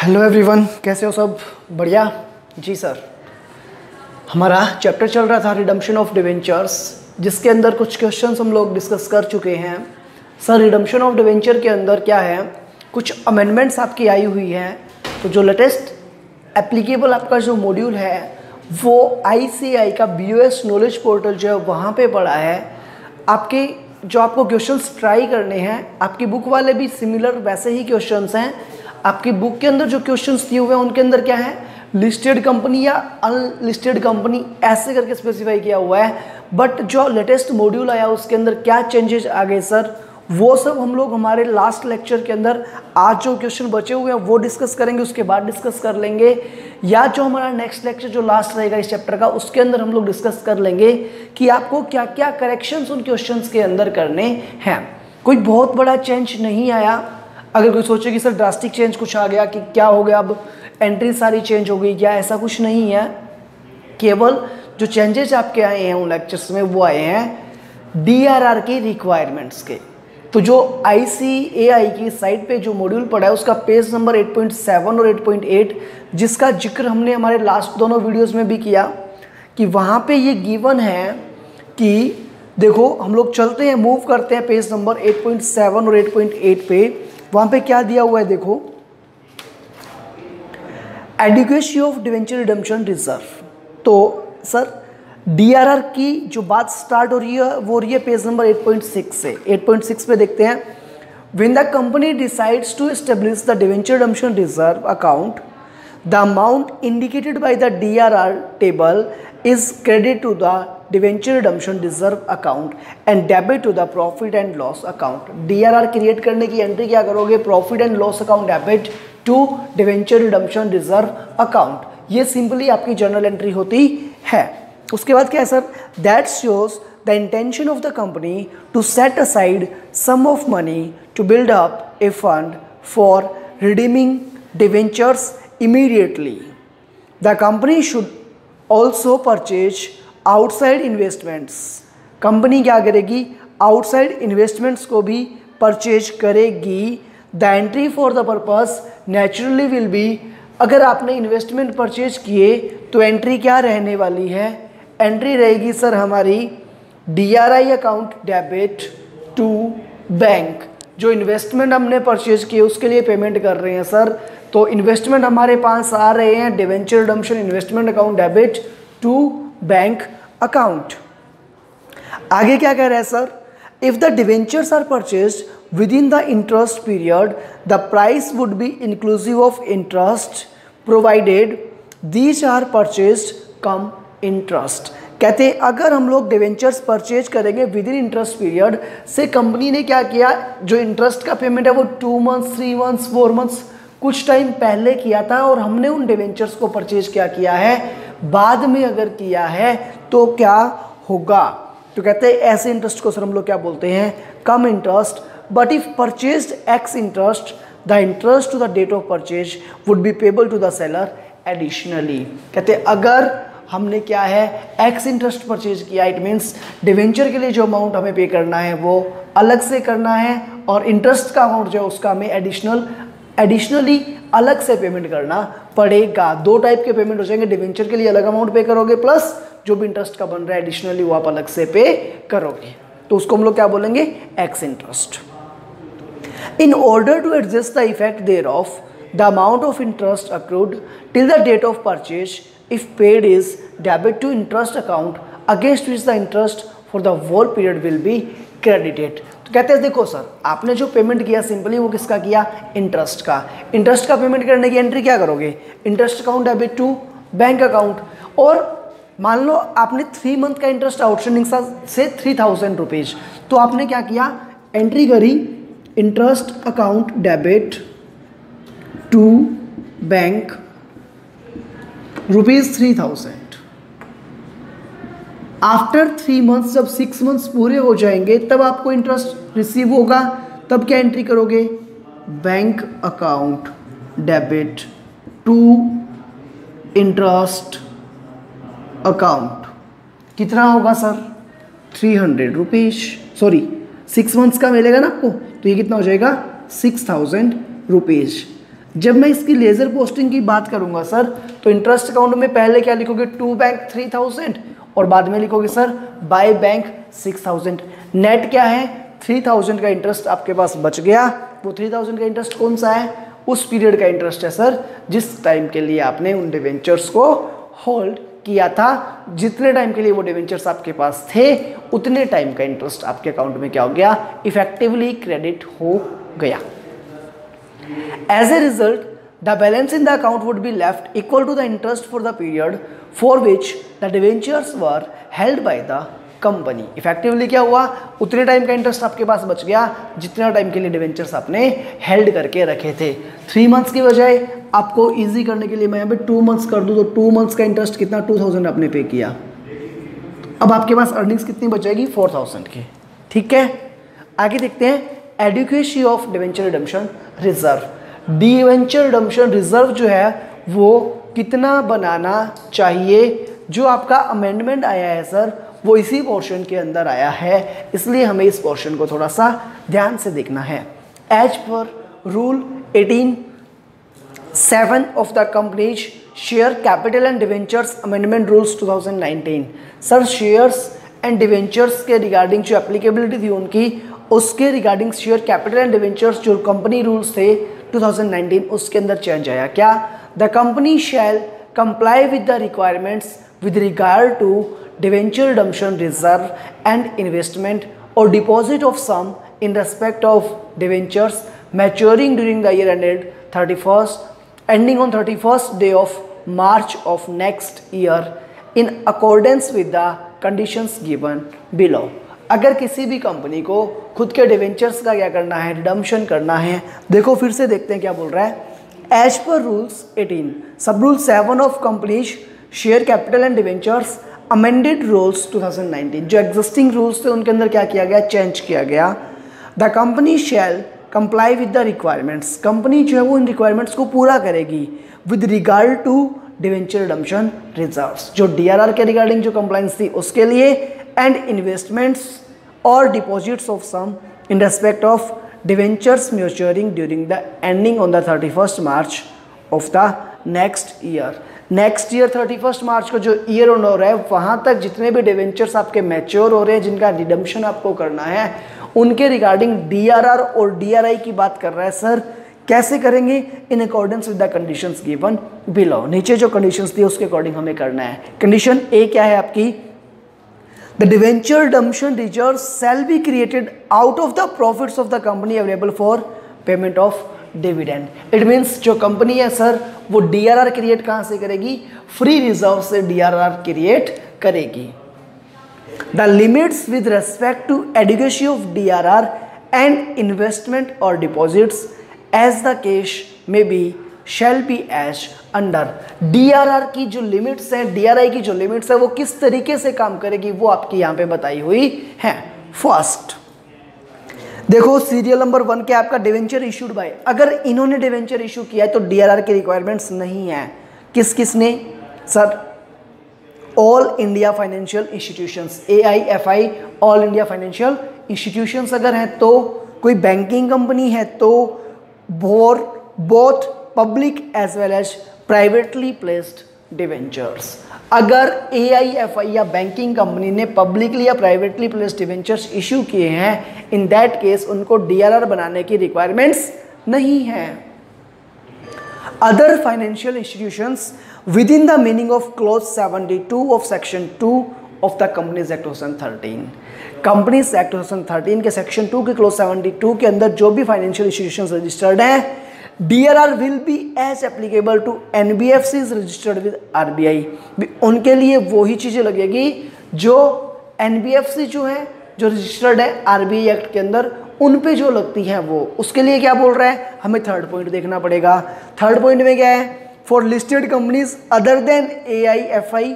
Hello everyone, कैसे हो सब? बढ़िया जी सर। हमारा चैप्टर चल रहा था रिडम्पशन ऑफ डिवेंचर्स, जिसके अंदर कुछ क्वेश्चंस हम लोग डिस्कस कर चुके हैं। सर रिडम्पशन ऑफ डिवेंचर के अंदर क्या है, कुछ अमेंडमेंट्स आपकी आई हुई हैं। तो जो लेटेस्ट एप्लीकेबल आपका जो मॉड्यूल है वो ICAI का BOS नॉलेज पोर्टल जो है वहाँ पे पड़ा है। आपके जो आपको क्वेश्चंस ट्राई करने हैं, आपकी बुक वाले भी सिमिलर वैसे ही क्वेश्चंस हैं। आपकी बुक के अंदर जो क्वेश्चंस दिए हुए हैं उनके अंदर क्या है, लिस्टेड कंपनी या अनलिस्टेड कंपनी ऐसे करके स्पेसिफाई किया हुआ है। बट जो लेटेस्ट मॉड्यूल आया उसके अंदर क्या चेंजेस आ गए सर, वो सब हम लोग हमारे लास्ट लेक्चर के अंदर आज जो क्वेश्चन बचे हुए हैं वो डिस्कस करेंगे, उसके बाद डिस्कस कर लेंगे, या जो हमारा नेक्स्ट लेक्चर जो लास्ट रहेगा इस चैप्टर का उसके अंदर हम लोग डिस्कस कर लेंगे कि आपको क्या क्या करेक्शंस उन क्वेश्चंस के अंदर करने हैं। कोई बहुत बड़ा चेंज नहीं आया। अगर कोई सोचे कि सर ड्रास्टिक चेंज कुछ आ गया कि क्या हो गया, अब एंट्री सारी चेंज हो गई क्या, ऐसा कुछ नहीं है। केवल जो चेंजेस आपके आए हैं उन लेक्चर्स में वो आए हैं DRR के रिक्वायरमेंट्स के। तो जो ICAI की साइट पे जो मॉड्यूल पड़ा है उसका पेज नंबर 8.7 और 8.8, जिसका जिक्र हमने हमारे लास्ट दोनों वीडियोस में भी किया कि वहाँ पे ये गिवन है कि देखो हम लोग चलते हैं, मूव करते हैं पेज नंबर 8.7 और 8.8 पे। वहाँ पे क्या दिया हुआ है देखो, adequacy of debenture redemption reserve. तो सर DRR की जो बात स्टार्ट हो रही है वो हो रही है पेज नंबर 8.6 से। 8.6 पे देखते हैं, when the company decides to establish the debenture redemption reserve account, the amount indicated by the DRR table is credited to the debenture redemption reserve account and debit to the profit and loss account। DRR create करने की entry क्या करोगे, profit and loss account debit to debenture redemption reserve account. ये simply आपकी journal entry होती है। उसके बाद क्या है sir, that shows the intention of the company to set aside some of money to build up a fund for redeeming debentures immediately. The company should also purchase outside investments. Company क्या करेगी, outside investments को भी purchase करेगी। The entry for the purpose naturally will be, अगर आपने investment purchase किए तो entry क्या रहने वाली है, एंट्री रहेगी सर हमारी DRI account debit to bank. जो इन्वेस्टमेंट हमने परचेज किए उसके लिए पेमेंट कर रहे हैं सर, तो इन्वेस्टमेंट हमारे पास आ रहे हैं debenture redemption investment account debit to bank account. आगे क्या कह रहा है sir, if the debentures are purchased within the interest period the price would be inclusive of interest provided these are purchased cum interest. कहते हैं अगर हम लोग डिवेंचर्स परचेज करेंगे विद इन इंटरेस्ट पीरियड से, कंपनी ने क्या किया, जो इंटरेस्ट का पेमेंट है वो 2 मंथ्स 3 मंथ्स 4 मंथ्स कुछ टाइम पहले किया था और हमने उन डिवेंचर्स को परचेज क्या किया है, बाद में अगर किया है तो क्या होगा। तो कहते हैं ऐसे इंटरेस्ट को सर हम लोग क्या बोलते हैं, cum interest. But if purchased ex interest the interest to the date of purchase would be payable to the seller additionally. कहते हैं अगर हमने क्या है एक्स इंटरेस्ट परचेज किया, इट मीन्स डिवेंचर के लिए जो अमाउंट हमें पे करना है वो अलग से करना है और इंटरेस्ट का अमाउंट जो है उसका हमें एडिशनली अलग से पेमेंट करना पड़ेगा। 2 टाइप के पेमेंट हो जाएंगे, डिवेंचर के लिए अलग अमाउंट पे करोगे प्लस जो भी इंटरेस्ट का बन रहा है एडिशनली वो आप अलग से पे करोगे, तो उसको हम लोग क्या बोलेंगे, ex interest. In order to adjust the effect there of the amount of interest accrued till the date of purchase if paid is debit to interest account against which the interest for the whole period will be credited। तो कहते हैं देखो sir आपने जो payment किया simply वो किसका किया, इंटरेस्ट का। इंटरेस्ट का पेमेंट करने की एंट्री क्या करोगे, interest account debit to bank account. और मान लो आपने 3 मंथ का इंटरेस्ट आउटस्टैंडिंग से 3000 रुपीज़, तो आपने क्या किया, एंट्री करी interest account debit to bank ₹3000। After 3 months जब 6 मंथ्स पूरे हो जाएंगे तब आपको इंटरेस्ट रिसीव होगा, तब क्या एंट्री करोगे, bank account debit to interest account. कितना होगा सर, 300 रुपीज़, सॉरी 6 मंथ्स का मिलेगा ना आपको, तो ये कितना हो जाएगा 6000 रुपीज़। जब मैं इसकी लेजर पोस्टिंग की बात करूंगा सर, तो इंटरेस्ट अकाउंट में पहले क्या लिखोगे, टू बैंक 3000 और बाद में लिखोगे सर बाय बैंक 6000। नेट क्या है, 3000 का इंटरेस्ट आपके पास बच गया। वो 3000 का इंटरेस्ट कौन सा है, उस पीरियड का इंटरेस्ट है सर जिस टाइम के लिए आपने उन डिवेंचर्स को होल्ड किया था। जितने टाइम के लिए वो डिवेंचर्स आपके पास थे उतने टाइम का इंटरेस्ट आपके अकाउंट में क्या हो गया, इफेक्टिवली क्रेडिट हो गया। As a result, the balance in the account would be left equal to the interest for the period for which the debentures were held by the company. Effectively क्या हुआ, उतने time का interest आपके पास बच गया जितना टाइम के लिए डिवेंचर्स आपने हेल्ड करके रखे थे। 3 मंथ्स की बजाय आपको इजी करने के लिए मैं यहाँ पे 2 मंथ्स कर दूँ, तो 2 मंथ्स का इंटरेस्ट कितना, 2000 आपने पे किया। अब आपके पास अर्निंग्स कितनी बचेगी, 4000 की। ठीक है, आगे देखते हैं adequacy of debenture redemption reserve. Debenture redemption reserve जो है वो कितना बनाना चाहिए, जो आपका अमेंडमेंट आया है सर वो इसी पोर्शन के अंदर आया है, इसलिए हमें इस पोर्शन को थोड़ा सा ध्यान से देखना है। As per rule 18(7) of the companies share capital and debentures amendment rules 2019। Sir shares and debentures के रिगार्डिंग जो एप्लीकेबिलिटी थी उनकी, उसके regarding share capital and debentures जो कंपनी रूल्स थे 2019 उसके अंदर चेंज आया। क्या, the company shall comply with the requirements with regard to debenture redemption reserve and investment और deposit of sum in respect of debentures maturing during the year ending on 31st day of March of next year in accordance with the conditions given below। अगर किसी भी company को खुद के debentures का क्या करना है, रिडम्पशन करना है, देखो फिर से देखते हैं क्या बोल रहा है। एज पर rules 18 sub rule 7 of companies share capital and debentures amended rules 2019, जो एग्जिस्टिंग रूल्स थे उनके अंदर क्या किया गया, चेंज किया गया। The company shall comply with the requirements, company जो है वो इन रिक्वायरमेंट्स को पूरा करेगी with regard to debenture redemption reserves, जो डीआरआर के रिगार्डिंग जो कंप्लाइंस थी उसके लिए, एंड इन्वेस्टमेंट्स और deposits of sum in respect of debentures maturing during the ending on the 31st March of the next year. Next year 31st March को जो year on हो रहा है वहाँ तक जितने भी डिवेंचर्स आपके मैच्योर हो रहे हैं जिनका रिडम्पशन आपको करना है उनके रिगार्डिंग डीआरआर और डीआरआई की बात कर रहा है सर। कैसे करेंगे, in accordance with the conditions given below, नीचे जो कंडीशंस दी उसके अकॉर्डिंग हमें करना है। कंडीशन ए क्या है आपकी, the debenture redemption reserve shall be created out of the profits of the company available for payment of dividend. It means जो कंपनी है सर वो डीआरआर क्रिएट कहाँ से करेगी, फ्री रिजर्व से डीआरआर क्रिएट करेगी। The limits with respect to adequacy of DRR and investment or deposits as the case may be shall be as under। DRR की जो लिमिट्स हैं, DRI की जो लिमिट्स है वो किस तरीके से काम करेगी वो आपकी यहाँ पे बताई हुई है। फर्स्ट देखो सीरियल नंबर 1 क्या आपका, डिवेंचर इशूड बाय, अगर इन्होंने डिवेंचर इशू किया है तो डीआरआर के रिक्वायरमेंट्स नहीं है। किस किसने sir, all India financial institutions, AIFI all India financial institutions अगर हैं तो, कोई बैंकिंग कंपनी है तो, both public as well as privately placed debentures. अगर AIFI या बैंकिंग कंपनी ने पब्लिकली या प्राइवेटली प्लेस्ड डिवेंचर्स इशू किए हैं, इन दैट केस उनको डीआरआर बनाने की रिक्वायरमेंट्स नहीं है। Other financial institutions within the meaning of clause 72 of section 2 of the Companies Act 2013। Companies Act 2013 के section 2 के clause 72 के अंदर जो भी फाइनेंशियल इंस्टीट्यूशंस रजिस्टर्ड हैं DRR will be as applicable to NBFCs registered with RBI। उनके लिए वही चीज़ें लगेगी जो NBFC जो है जो रजिस्टर्ड है RBI एक्ट के अंदर उन पे जो लगती हैं वो, उसके लिए क्या बोल रहा है, हमें थर्ड पॉइंट देखना पड़ेगा। थर्ड पॉइंट में क्या है, for listed companies other than AIFI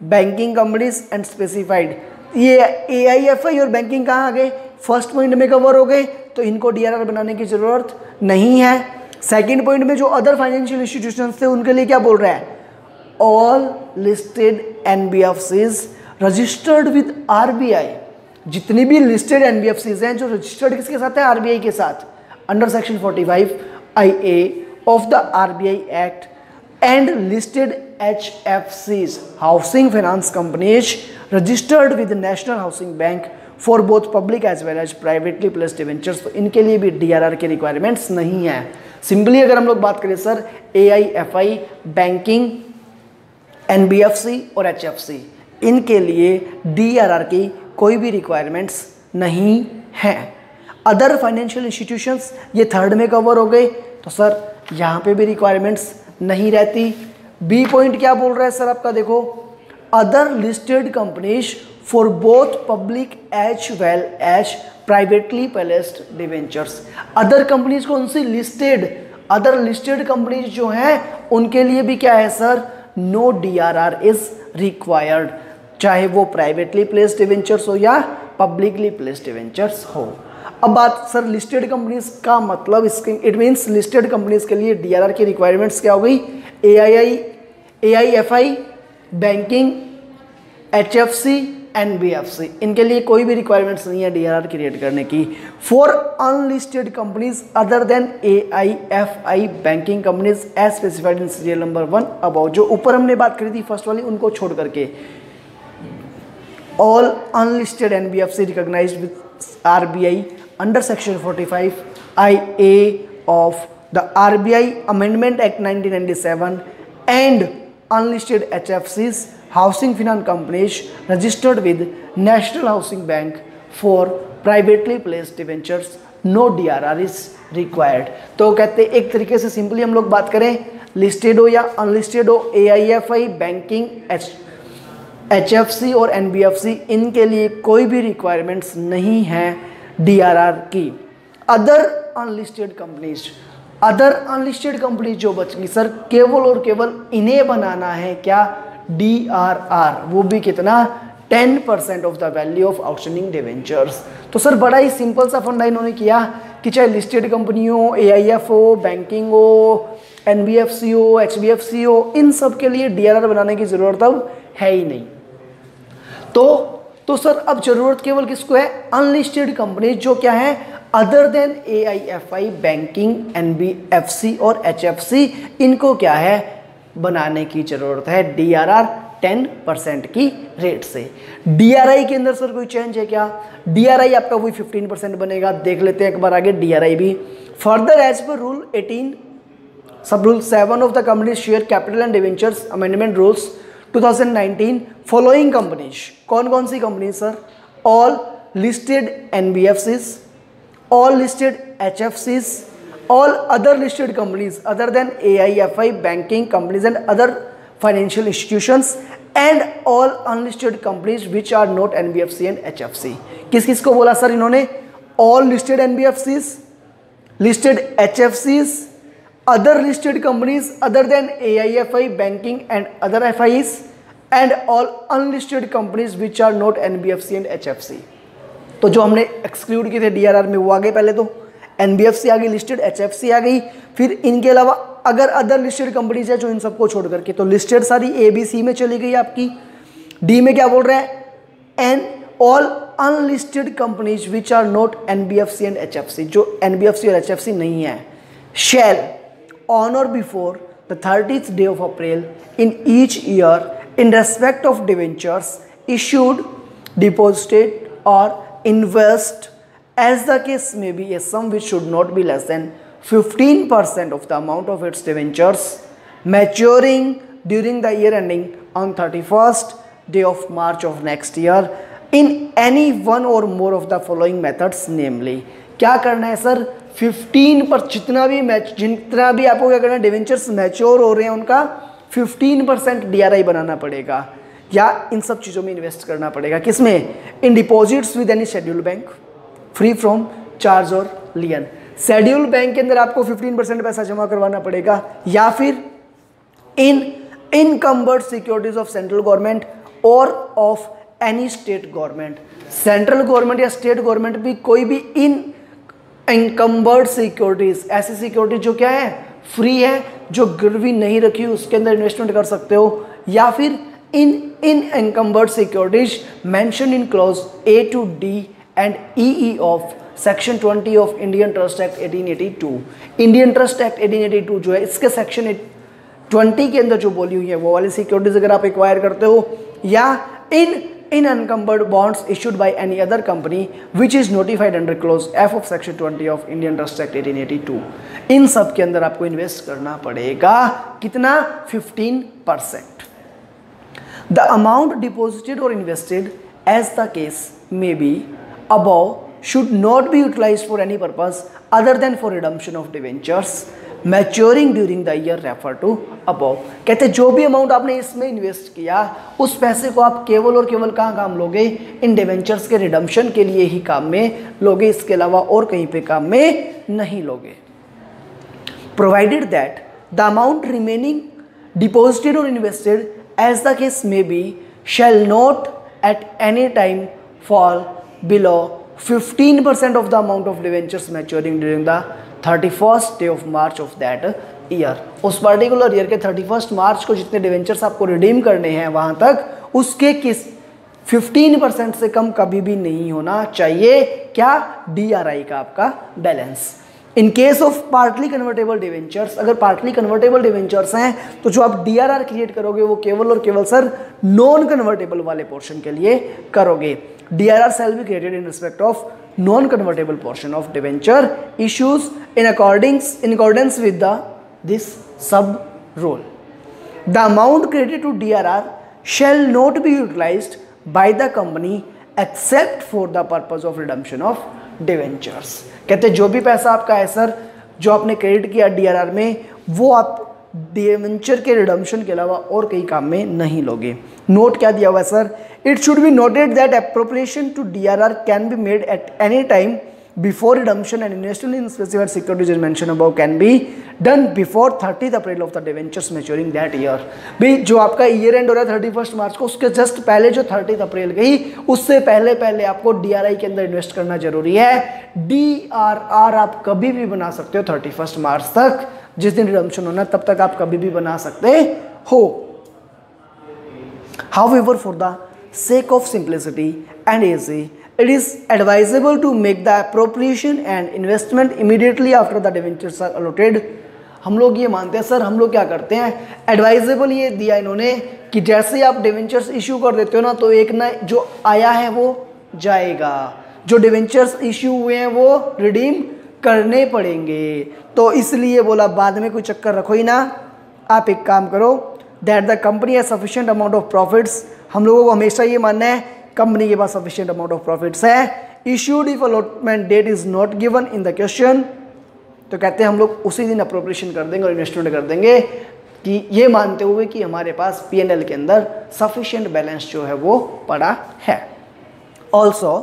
banking companies and specified. ये AIFI और बैंकिंग कहाँ आ गए, फर्स्ट पॉइंट में कवर हो गए तो इनको डीआरआर बनाने की जरूरत नहीं है। सेकंड पॉइंट में जो अदर फाइनेंशियल इंस्टीट्यूशंस थे उनके लिए क्या बोल रहा है, all listed NBFCs registered with RBI। जितनी भी लिस्टेड NBFCs हैं जो रजिस्टर्ड किसके साथ है, RBI के साथ, under section 45IA of the RBI Act and listed HFCs, housing finance companies registered with the National Housing Bank for both public as well as privately placed debentures। तो इनके लिए भी DRR के रिक्वायरमेंट्स नहीं है। Simply अगर हम लोग बात करें सर AIFI, बैंकिंग, NBFC और HFC, इनके लिए DRR की कोई भी रिक्वायरमेंट्स नहीं है। अदर फाइनेंशियल इंस्टीट्यूशंस ये थर्ड में कवर हो गए, तो सर यहाँ पे भी रिक्वायरमेंट्स नहीं रहती। बी पॉइंट क्या बोल रहा है सर आपका, देखो other listed companies for both public as well as privately placed debentures. Other companies कौन सी, लिस्टेड, अदर लिस्टेड कंपनीज जो हैं उनके लिए भी क्या है sir, no DRR is required, चाहे वो प्राइवेटली प्लेस्ड डिवेंचर्स हो या पब्लिकली प्लेस्ड डिवेंचर्स हो। अब बात सर लिस्टेड कंपनीज का मतलब, इसके इट मीन्स लिस्टेड कंपनीज के लिए DRR की रिक्वायरमेंट्स क्या हो गई, AIFI, बैंकिंग, HFC, NBFC, इनके लिए कोई भी रिक्वायरमेंट्स नहीं है DRR क्रिएट करने की। For unlisted companies other than AIFI banking companies as specified in serial number 1 about, जो ऊपर हमने बात करी थी फर्स्ट वाली, उनको छोड़ करके all unlisted NBFC recognized with RBI under section 45 IA of the RBI Amendment Act 1997 and unlisted HFCs, housing finance companies registered with National Housing Bank for privately placed debentures, no DRR is required। तो कहते हैं एक तरीके से simply हम लोग बात करें, लिस्टेड हो या अनलिस्टेड हो, AIFI, बैंकिंग, HFC और NBFC, इनके लिए कोई भी रिक्वायरमेंट्स नहीं है DRR की। अदर अनलिस्टेड कंपनीज जो बचेंगी सर, केवल और केवल इन्हें बनाना है क्या, DRR, वो भी कितना, 10% of the value of outstanding debentures. तो सर बड़ा ही सिंपल सा फंडा इन्होंने किया कि चाहे लिस्टेड कंपनी हो, AIF हो, बैंकिंग हो, NBFC हो, HBFC हो, इन सब के लिए DRR बनाने की ज़रूरत अब है ही नहीं। तो सर अब जरूरत केवल किसको है, अनलिस्टेड कंपनी जो क्या है, other than AIFI, banking, NBFC और HFC, इनको क्या है बनाने की जरूरत है DRR 10% की रेट से। DRI के अंदर सर कोई चेंज है क्या, DRI आपका वही 15% बनेगा। देख लेते हैं एक बार आगे DRI भी। Further as per rule 18 sub rule 7 of the companies share capital and debentures amendment rules 2019 following companies, कौन कौन सी company sir, all listed NBFCs, all listed HFCs, all other listed companies other than AIFI, banking companies and other financial institutions and all unlisted companies which are not NBFC and HFC। किस किस को बोला sir इन्होंने, all listed NBFCs, listed HFCs, other listed companies other than AIFI, banking and other FIs and all unlisted companies which are not NBFC and HFC। तो जो हमने exclude किए थे DRR में वो आ गए, पहले तो NBFC आ गई, लिस्टेड HFC आ गई, फिर इनके अलावा अगर अदर लिस्टेड कंपनीज है जो इन सबको छोड़ करके, तो लिस्टेड सारी ABC में चली गई आपकी। D में क्या बोल रहे हैं, and all unlisted companies which are not NBFC and HFC, जो NBFC और HFC नहीं है, shall on or before the 30th day of April in each year in respect of debentures issued, deposited or invest as the case may be, a sum which should not be less than 15% of the amount of its debentures maturing during the year ending on 31st day of March of next year in any one or more of the following methods, namely क्या करना है sir, 15 पर जितना भी आपको क्या करना है, डिवेंचर्स मैच्योर हो रहे हैं उनका 15% DRI बनाना पड़ेगा, या इन सब चीज़ों में इन्वेस्ट करना पड़ेगा। किसमें, in deposits with any schedule bank free from charge और लियन। शेड्यूल बैंक के अंदर आपको 15% पैसा जमा करवाना पड़ेगा, या फिर in unencumbered securities of central government और of any state government. Central government या स्टेट गवर्नमेंट भी कोई भी इन इनकम्बर्ड सिक्योरिटीज, ऐसी सिक्योरिटी जो क्या है, फ्री है, जो गिरवी नहीं रखी उसके अंदर इन्वेस्टमेंट कर सकते हो, या फिर in unencumbered securities mentioned in clause A to D and EE of section 20 of Indian trust act 1882। Indian trust act 1882 जो है इसके सेक्शन 20 के अंदर जो बोली हुई है वो वाली सिक्योरिटीज अगर आप एक्वायर करते हो या in unencumbered bonds issued by any other company which is notified under clause F of section 20 of Indian trust act 1882, इन सब के अंदर आपको इन्वेस्ट करना पड़ेगा कितना? 15%। द अमाउंट डिपॉजिटेड और invested as the case may be above should not be utilized for any purpose other than for redemption of debentures maturing during the year referred to above। कहते जो भी amount आपने इसमें invest किया उस पैसे को आप केवल और केवल कहाँ काम लोगे? इन डिवेंचर्स के रिडम्पशन के लिए ही काम में लोगे, इसके अलावा और कहीं पे काम में नहीं लोगे। Provided that the amount remaining deposited और invested as the case may be shall not at any time fall below 15% of the amount of debentures maturing during the 31st day of March of that year। उस particular year के 31 मार्च को जितने debentures आपको redeem करने हैं वहां तक उसके किस 15% से कम कभी भी नहीं होना चाहिए। क्या? DRI का आपका balance. In case of partly convertible debentures, अगर पार्टली कन्वर्टेबल डिवेंचर्स हैं तो जो आप DRR क्रिएट करोगे वो केवल और केवल सर नॉन कन्वर्टेबल वाले पोर्शन के लिए करोगे। DRR shall be created in respect of non-convertible portion of debenture issues in accordance with this sub rule। The amount credited to DRR shall not be utilized by the company except for the purpose of redemption of debentures। कहते जो भी पैसा आपका है sir जो आपने credit किया DRR में वो आप डिवेंचर के रिडम्पशन के अलावा और कई काम में नहीं लोगे। नोट क्या दिया हुआ है sir? It should be noted that appropriation to DRR can be made at any time before redemption and investment in specified securities as mentioned above can be done before 30th April of the debentures maturing that year। भाई जो आपका year and हो रहा है 31 मार्च को उसके just पहले जो 30 अप्रैल गई उससे पहले आपको DRI के अंदर इन्वेस्ट करना जरूरी है। DRR आप कभी भी बना सकते हो 31 मार्च तक, जिस दिन रिडम्पशन होना तब तक आप कभी भी बना सकते हो। However, for the sake of simplicity and easy, it is advisable to make the appropriation and investment immediately after the debentures are allotted। हम लोग ये मानते हैं सर, हम लोग क्या करते हैं, एडवाइजेबल ये दिया इन्होंने कि जैसे ही आप डिवेंचर्स इशू कर देते हो ना तो एक ना जो आया है वो जाएगा, जो डिवेंचर्स इशू हुए हैं वो रिडीम करने पड़ेंगे। तो इसलिए बोला बाद में कोई चक्कर रखो ही ना, आप एक काम करो that the company has sufficient amount of profits. हम लोगों को हमेशा ये मानना है कंपनी के पास सफिशिएंट अमाउंट ऑफ प्रॉफिट्स है। Issued if allotment date is not given in the question, तो कहते हैं हम लोग उसी दिन अप्रोप्रिएशन कर देंगे और इन्वेस्टमेंट कर देंगे कि ये मानते हुए कि हमारे पास P&L के अंदर सफिशिएंट बैलेंस जो है वो पड़ा है। Also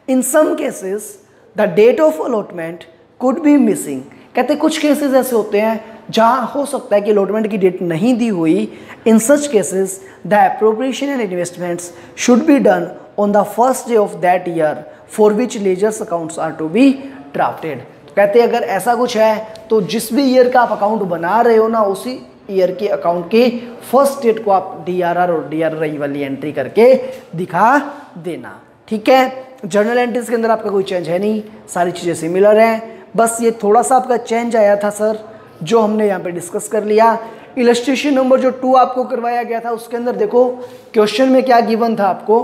in some cases the date of allotment could be missing. कहते कुछ केसेस ऐसे होते हैं जहां हो सकता है कि अलॉटमेंट की डेट नहीं दी हुई। In such cases the appropriation and investments should be done on the first day of that year for which ledgers accounts are to be drafted. कहते हैं अगर ऐसा कुछ है तो जिस भी ईयर का आप अकाउंट बना रहे हो ना उसी ईयर के अकाउंट के फर्स्ट डेट को आप DRR और DRI वाली एंट्री करके दिखा देना। ठीक है, जर्नल एंट्रीज के अंदर आपका कोई चेंज है नहीं, सारी चीज़ें सिमिलर हैं, बस ये थोड़ा सा आपका चेंज आया था सर जो हमने यहाँ पे डिस्कस कर लिया। इलस्ट्रेशन नंबर जो 2 आपको करवाया गया था उसके अंदर देखो क्वेश्चन में क्या गिवन था आपको,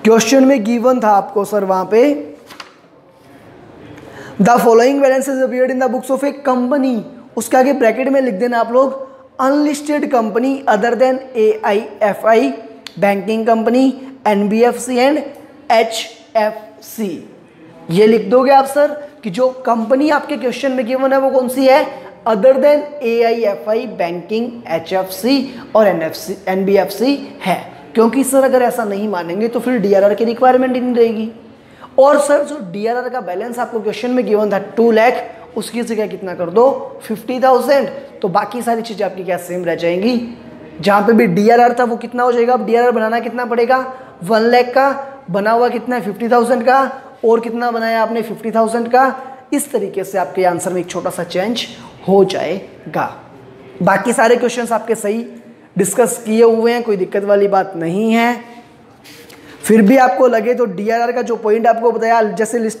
क्वेश्चन में गिवन था आपको सर वहां पे the following balances appeared in the books of A company, उसके आगे ब्रैकेट में लिख देना आप लोग unlisted company other than AIFI, banking company, NBFC and HFC। ये लिख दोगे आप सर कि जो कंपनी आपके क्वेश्चन में गिवन है वो कौन सी है, other than AIFI, banking, HFC और NBFC है। क्योंकि सर अगर ऐसा नहीं मानेंगे तो फिर DRR की रिक्वायरमेंट ही नहीं रहेगी। और सर जो DRR का बैलेंस आपको क्वेश्चन में गिवन था 2 लाख, उसकी जगह कितना कर दो 50,000, तो बाकी सारी चीज़ें आपकी क्या सेम रह जाएंगी। जहाँ पे भी DRR था वो कितना हो जाएगा, अब DRR बनाना कितना पड़ेगा 1 लाख का, बना हुआ कितना है 50,000 का, और कितना बनाया आपने 50,000 का। इस तरीके से आपके आंसर में एक छोटा सा चेंज हो जाएगा। बाकी सारे क्वेश्चंस आपके सही डिस्कस किए हुए हैं, कोई दिक्कत वाली बात नहीं है। फिर भी आपको लगे तो DRR का जो पॉइंट आपको बताया, जैसे लिस्ट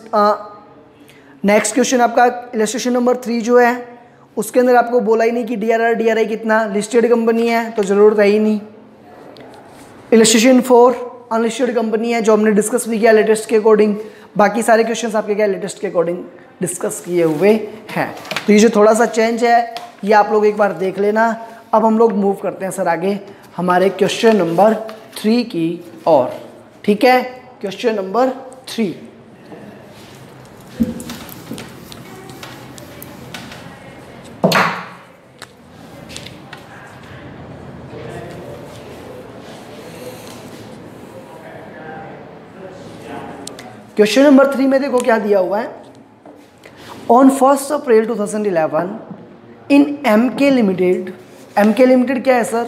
नेक्स्ट क्वेश्चन आपका इलस्ट्रेशन नंबर 3 जो है उसके अंदर आपको बोला ही नहीं कि DRI कितना, लिस्टेड कंपनी है तो जरूरत है ही नहीं। इलस्ट्रेशन 4 अनलिस्टेड कंपनी है जो हमने डिस्कस भी किया लेटेस्ट के अकॉर्डिंग। बाकी सारे क्वेश्चंस आपके क्या लेटेस्ट के अकॉर्डिंग डिस्कस किए हुए हैं। तो ये जो थोड़ा सा चेंज है ये आप लोग एक बार देख लेना। अब हम लोग मूव करते हैं सर आगे हमारे क्वेश्चन नंबर 3 की ओर। ठीक है, क्वेश्चन नंबर 3। क्वेश्चन नंबर 3 में देखो क्या दिया हुआ है। On 1 April 2011 in MK limited क्या है sir?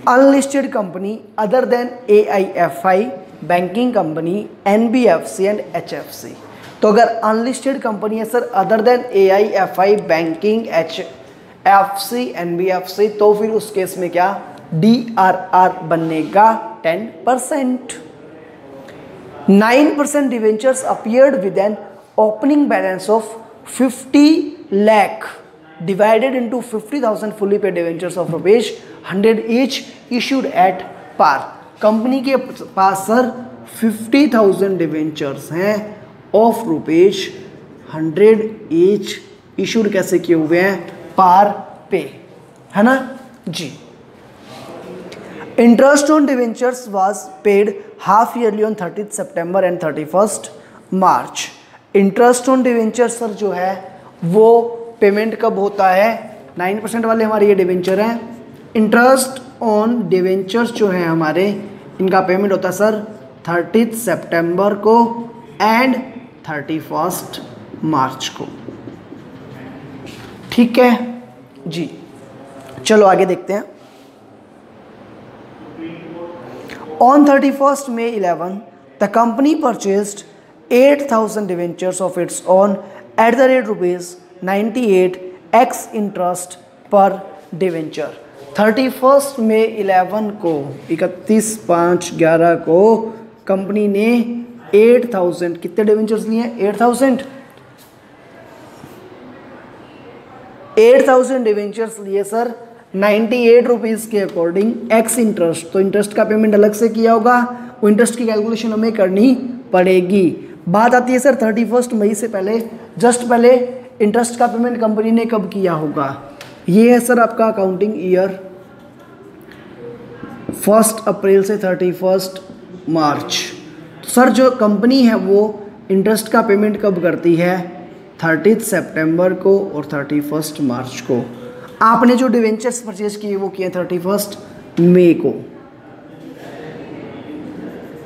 Unlisted company other than AIFI banking company NBFC and HFC। तो अगर अनलिस्टेड कंपनी है sir other than AIFI banking HFC NBFC तो फिर उस केस में क्या DRR बनेगा 10%। 9% debentures appeared with an opening balance of 50 lakh divided into 50,000 fully paid debentures of rupees 100 each issued at par। कंपनी के पास सर 50,000 डिवेंचर्स हैं ऑफ रुपीज 100 each इशूड कैसे किए हुए हैं? पार पे, है ना जी। Interest on debentures was paid half yearly on 30 September and 31 March. Interest on debentures sir जो है वो पेमेंट कब होता है? 9% वाले हमारे ये डिवेंचर हैं। इंटरेस्ट ऑन डिवेंचर्स जो है हमारे इनका पेमेंट होता है सर 30 सितंबर को एंड 31 मार्च को। ठीक है जी, चलो आगे देखते हैं। On 31st May 11, the company purchased 8,000 debentures of its own at the rate rupees 98 x interest per debenture। 31st May 11 को 31/5/11 को कंपनी ने 8,000 कितने डिवेंचर्स लिए? 8,000 डिवेंचर्स लिए सर 98 रुपीज़ के अकॉर्डिंग एक्स इंटरेस्ट। तो इंटरेस्ट का पेमेंट अलग से किया होगा, वो इंटरेस्ट की कैलकुलेशन हमें करनी पड़ेगी। बात आती है सर 31 मई से पहले, जस्ट पहले इंटरेस्ट का पेमेंट कंपनी ने कब किया होगा? ये है सर आपका अकाउंटिंग ईयर 1 अप्रैल से 31 मार्च। तो सर जो कंपनी है वो इंटरेस्ट का पेमेंट कब करती है? 30 सितंबर को और 31 मार्च को। आपने जो डिवेंचर्स परचेज किए वो किए 31 मई को,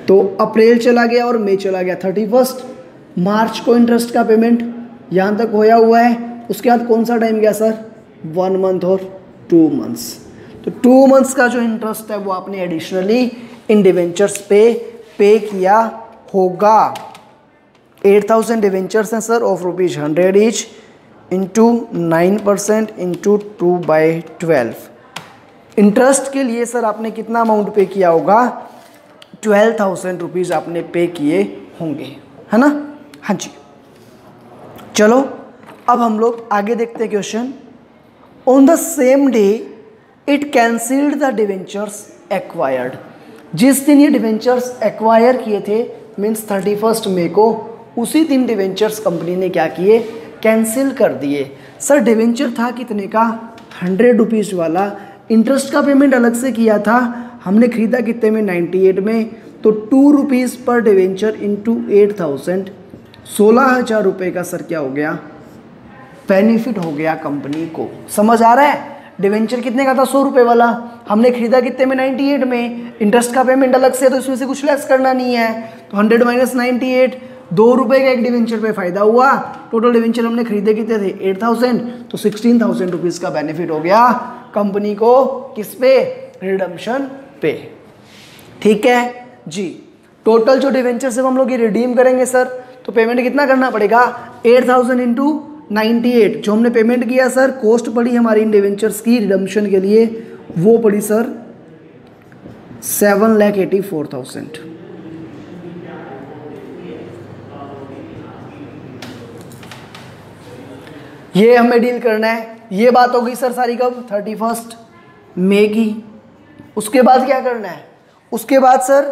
तो अप्रैल चला गया और मई चला गया। 31 मार्च को इंटरेस्ट का पेमेंट यहाँ तक होया हुआ है। उसके बाद कौन सा टाइम गया सर? 1 मंथ और 2 मंथ्स। तो 2 मंथ्स का जो इंटरेस्ट है वो आपने एडिशनली इन डिवेंचर्स पे किया होगा। 8,000 डिवेंचर्स हैं sir of rupees 100 each into 9% into 2/12। Interest के लिए सर आपने कितना अमाउंट पे किया होगा? 12,000 रुपीज़ आपने पे किए होंगे, है ना? हाँ जी, चलो अब हम लोग आगे देखते हैं question. On the same day it cancelled the debentures acquired. जिस दिन ये डिवेंचर्स एक्वायर किए थे मीन्स 31 मई को, उसी दिन डिवेंचर्स कंपनी ने क्या किए? कैंसिल कर दिए। सर डिवेंचर था कितने का? 100 रुपीज़ वाला। इंटरेस्ट का पेमेंट अलग से किया था, हमने खरीदा कितने में? 98 में। तो 2 रुपीज़ पर डिवेंचर इंटू 8,000 16,000 रुपये का सर क्या हो गया? बेनिफिट हो गया कंपनी को। समझ आ रहा है? डिवेंचर कितने का था? 100 रुपये वाला। हमने खरीदा कितने में? 98 में। इंटरेस्ट का पेमेंट अलग से, तो इसमें से कुछ लेस करना नहीं है। तो 100 माइनस 98, 2 रुपये का एक डिवेंचर पे फायदा हुआ। टोटल डिवेंचर हमने खरीदे कितने थे? 8,000। तो 16,000 रुपीज़ का बेनिफिट हो गया कंपनी को। किस पे? रिडम्पशन पे। ठीक है जी। टोटल जो डिवेंचर से हम लोग ये रिडीम करेंगे सर, तो पेमेंट कितना करना पड़ेगा? 8,000 इंटू 98। जो हमने पेमेंट किया सर, कॉस्ट पड़ी हमारी इन डिवेंचर्स की रिडम्पशन के लिए, वो पड़ी सर 7,84,000। ये हमें डील करना है। ये बात होगी सर सारी कब, 31 मई की। उसके बाद क्या करना है, उसके बाद सर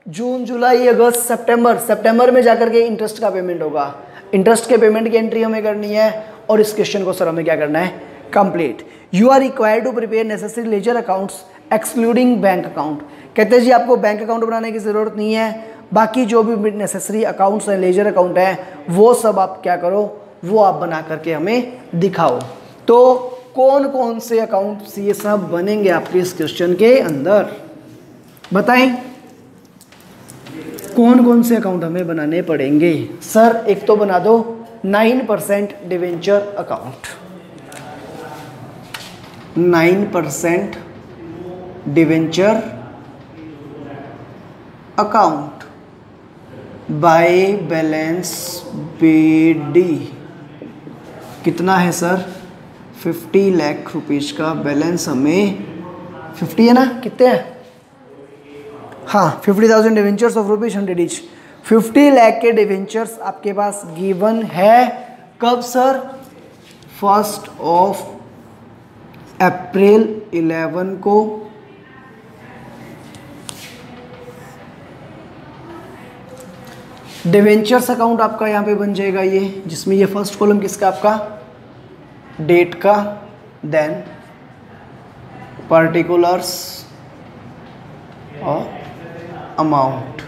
जून जुलाई अगस्त सितंबर में जाकर के इंटरेस्ट का पेमेंट होगा। इंटरेस्ट के पेमेंट की एंट्री हमें करनी है और इस क्वेश्चन को सर हमें क्या करना है, complete. You are required to prepare necessary ledger accounts excluding bank account. कहते हैं जी आपको बैंक अकाउंट बनाने की ज़रूरत नहीं है, बाकी जो भी नेसेसरी अकाउंट्स हैं, लेजर अकाउंट हैं, वो सब आप क्या करो, वो आप बना करके हमें दिखाओ। तो कौन कौन से अकाउंट्स ये सब बनेंगे आपके इस क्वेश्चन के अंदर, बताएं कौन कौन से अकाउंट हमें बनाने पड़ेंगे। सर एक तो बना दो 9% debenture account, 9% debenture account by balance BD. कितना है सर, 50 लाख रुपीज़ का बैलेंस हमें, 50 है ना, कितने हैं, हाँ 50,000 डिवेंचर्स ऑफ ₹100 ईच। 50 लाख के डिवेंचर्स आपके पास गिवन है। कब सर, 1 अप्रैल 11 को डिवेंचर्स अकाउंट आपका यहाँ पे बन जाएगा ये, जिसमें ये फर्स्ट कॉलम किसका, आपका डेट का, देन पार्टिकुलर्स और amount,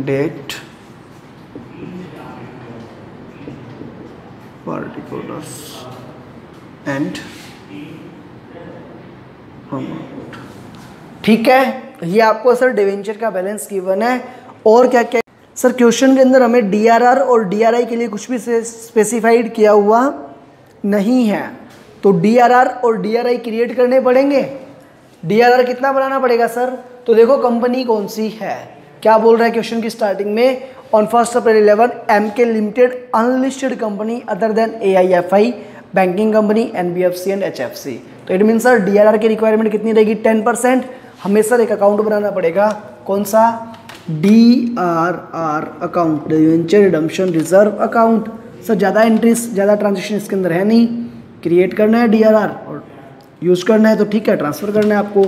date, particulars and amount. ठीक है, ये आपको सर डिवेंचर का बैलेंस गिवन है। और क्या क्या सर, क्वेश्चन के अंदर हमें डीआरआर और डीआरआई के लिए कुछ भी स्पेसिफाइड किया हुआ नहीं है, तो डीआरआर और डीआरआई क्रिएट करने पड़ेंगे। डीआरआर कितना बनाना पड़ेगा सर, तो देखो कंपनी कौन सी है, क्या बोल रहा है क्वेश्चन की स्टार्टिंग में, on 1 April 11 MK limited unlisted company other than AIFI banking company NBFC and HFC. तो इट मीन सर डीआरआर की रिक्वायरमेंट कितनी रहेगी, 10%। हमें सर एक अकाउंट बनाना पड़ेगा, कौन सा, DRR account, debenture redemption reserve account. Sir ज़्यादा एंट्रीज, ज़्यादा ट्रांजेक्शन इसके अंदर है नहीं, क्रिएट करना है डीआरआर और यूज़ करना है, तो ठीक है, ट्रांसफ़र करना है आपको।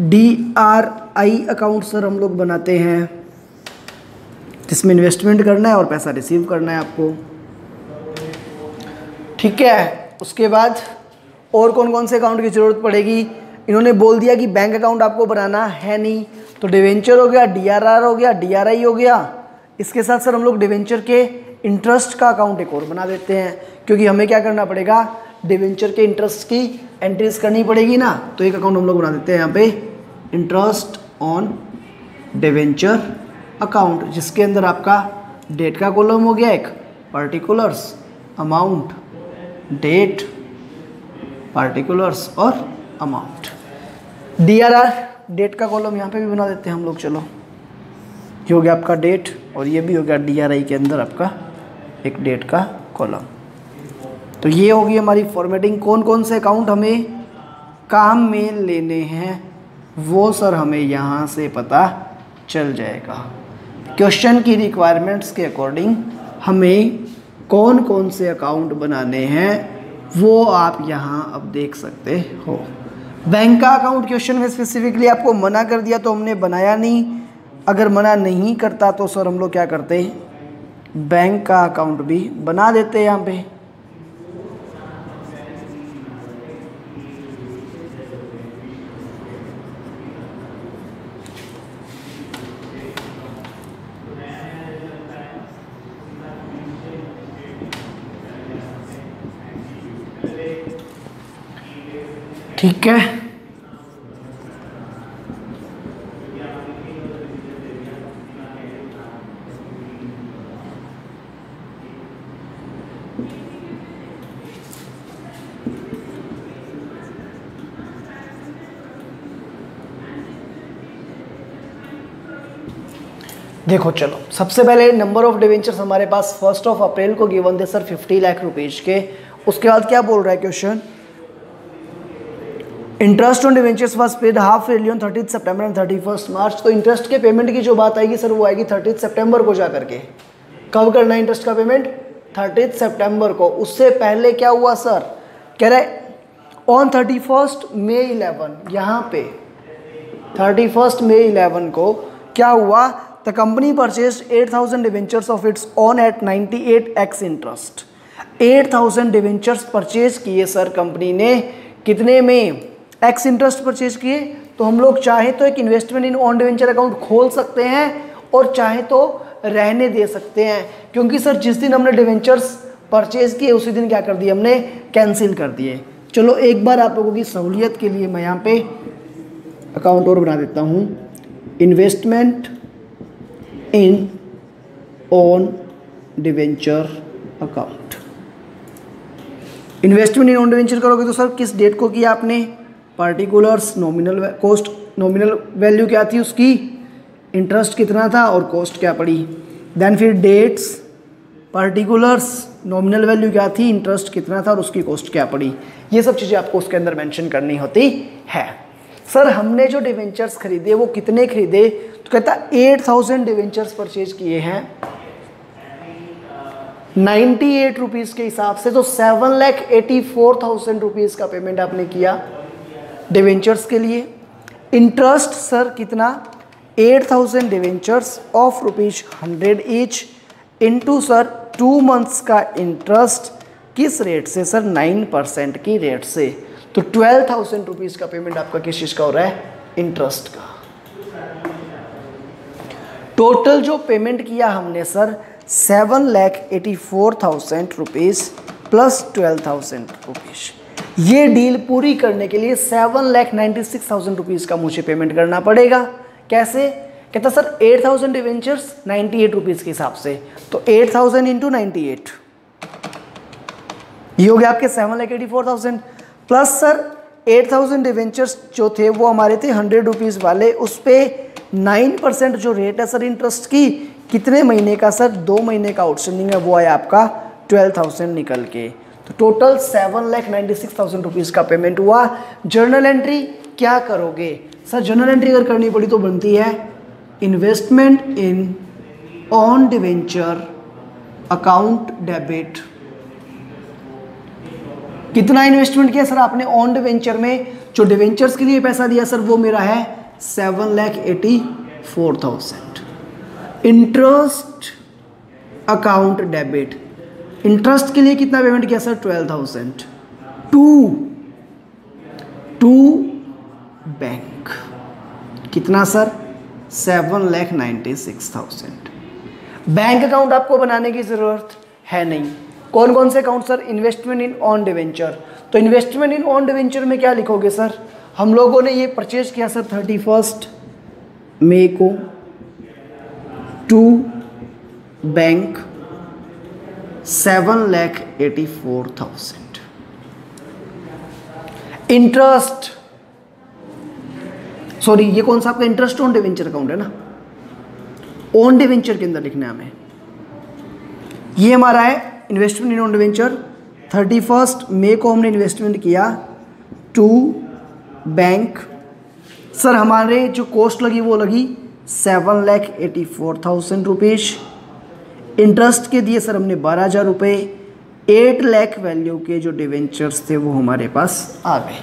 डीआरआई अकाउंट सर हम लोग बनाते हैं जिसमें इन्वेस्टमेंट करना है और पैसा रिसीव करना है आपको, ठीक है। उसके बाद और कौन कौन से अकाउंट की ज़रूरत पड़ेगी, इन्होंने बोल दिया कि बैंक अकाउंट आपको बनाना है नहीं, तो डिवेंचर हो गया, डीआरआर हो गया, डीआरआई हो गया। इसके साथ सर हम लोग डिवेंचर के इंटरेस्ट का अकाउंट एक और बना देते हैं, क्योंकि हमें क्या करना पड़ेगा, डिवेंचर के इंटरेस्ट की एंट्रीज करनी पड़ेगी ना, तो एक अकाउंट हम लोग बना देते हैं यहाँ पे, इंटरेस्ट ऑन डिवेंचर अकाउंट, जिसके अंदर आपका डेट का कॉलम हो गया एक, पार्टिकुलर्स, अमाउंट, डेट, पार्टिकुलर्स और अमाउंट। डीआरआर डेट का कॉलम यहाँ पे भी बना देते हैं हम लोग, चलो ये हो गया आपका डेट और ये भी हो गया डीआरआई के अंदर आपका एक डेट का कॉलम। तो ये होगी हमारी फॉर्मेटिंग। कौन कौन से अकाउंट हमें काम में लेने हैं वो सर हमें यहाँ से पता चल जाएगा। क्वेश्चन की रिक्वायरमेंट्स के अकॉर्डिंग हमें कौन कौन से अकाउंट बनाने हैं वो आप यहाँ अब देख सकते हो। बैंक का अकाउंट क्वेश्चन में स्पेसिफिकली आपको मना कर दिया तो हमने बनाया नहीं, अगर मना नहीं करता तो सर हम लोग क्या करते, बैंक का अकाउंट भी बना देते यहाँ पे। ठीक है, देखो चलो सबसे पहले नंबर ऑफ डिवेंचर्स हमारे पास 1 अप्रैल को गिवन थे सर 50 लाख रुपीज के। उसके बाद क्या बोल रहा है question, interest on debentures was paid half yearly on 30 September and 31 मार्च। तो इंटरेस्ट के पेमेंट की जो बात आएगी सर वो आएगी 30 सितंबर को जा करके। कब करना है इंटरेस्ट का पेमेंट, 30 सितंबर को, उससे पहले क्या हुआ सर, कह रहे ऑन 31 मई 11, यहाँ पे 31 मई 11 को क्या हुआ, the company purchase 8000 debentures of its own at 98x interest. 8000 debentures purchase किए सर कंपनी ने, कितने में, एक्स इंटरेस्ट परचेज किए। तो हम लोग चाहे तो एक investment in own debenture account खोल सकते हैं और चाहे तो रहने दे सकते हैं, क्योंकि सर जिस दिन हमने डिवेंचर्स परचेज किए उसी दिन क्या कर दिए, हमने कैंसिल कर दिए। चलो एक बार आप लोगों की सहूलियत के लिए मैं यहाँ पे अकाउंट और बना देता हूँ, investment in own debenture account. Investment in own debenture करोगे तो सर किस डेट को किया आपने, particulars, nominal cost, nominal value क्या थी उसकी, इंटरेस्ट कितना था और कॉस्ट क्या पड़ी, देन फिर डेट्स, पार्टिकुलर्स, नॉमिनल वैल्यू क्या थी, इंटरेस्ट कितना था और उसकी कॉस्ट क्या पड़ी। ये सब चीज़ें आपको उसके अंदर मेंशन करनी होती है। सर हमने जो डिवेंचर्स खरीदे वो कितने खरीदे, तो कहता 8000 डिवेंचर्स परचेज किए हैं 98 रुपीज़ के हिसाब से, तो 7,84,000 रुपीज़ का पेमेंट आपने किया डिवेंचर्स के लिए। इंटरेस्ट सर कितना, 8000 debentures of ₹100 each into sir 2 months का इंटरेस्ट, किस रेट से सर, 9% की रेट से। तो 12,000 रुपीज़ का पेमेंट आपका किस चीज़ का हो रहा है, इंटरेस्ट का। टोटल जो पेमेंट किया हमने सर 7,84,000 रुपीज़ प्लस 12,000 रुपीज़। ये डील पूरी करने के लिए 7,96,000 रुपीज़ का मुझे पेमेंट करना पड़ेगा। कैसे, कहता सर 8000 डिवेंचर्स 98 रुपीज़ के हिसाब से, तो 8000 इंटू 98, ये हो गया आपके 7,84,000 प्लस सर 8000 डिवेंचर्स जो थे वो हमारे थे 100 रुपीज़ वाले, उस पर 9% जो रेट है सर इंटरेस्ट की, कितने महीने का सर, 2 महीने का आउटस्टैंडिंग है, वो आया आपका 12,000 निकल के। तो टोटल 7,96,000 रुपीज़ का पेमेंट हुआ। जर्नल एंट्री क्या करोगे सर, जर्नल एंट्री अगर करनी पड़ी तो बनती है investment in own debenture account debit. कितना इन्वेस्टमेंट किया सर आपने ऑन डिवेंचर में, जो डिवेंचर्स के लिए पैसा दिया सर वो मेरा है 7,84,000। इंटरेस्ट अकाउंट डेबिट, इंटरेस्ट के लिए कितना पेमेंट किया सर 12,000 टू बैंक, कितना सर 7,96,000। बैंक अकाउंट आपको बनाने की ज़रूरत है नहीं। कौन कौन से account sir, investment in own debenture. तो इन्वेस्टमेंट इन ऑन डिवेंचर में क्या लिखोगे सर, हम लोगों ने ये परचेज किया सर 31 मई को, टू बैंक 7,84,000। इंटरेस्ट, सॉरी ये कौन सा आपका इंटरेस्ट ऑन डिवेंचर अकाउंट है ना, ऑन डिवेंचर के अंदर लिखना है हमें। ये हमारा है इन्वेस्टमेंट इन ऑन डिवेंचर, 31 मई को हमने इन्वेस्टमेंट किया टू बैंक। सर हमारे जो कॉस्ट लगी वो लगी 7,84,000 रुपीज़। इंटरेस्ट के दिए सर हमने 12,000 रुपये। 8 लाख वैल्यू के जो डिवेंचर्स थे वो हमारे पास आ गए।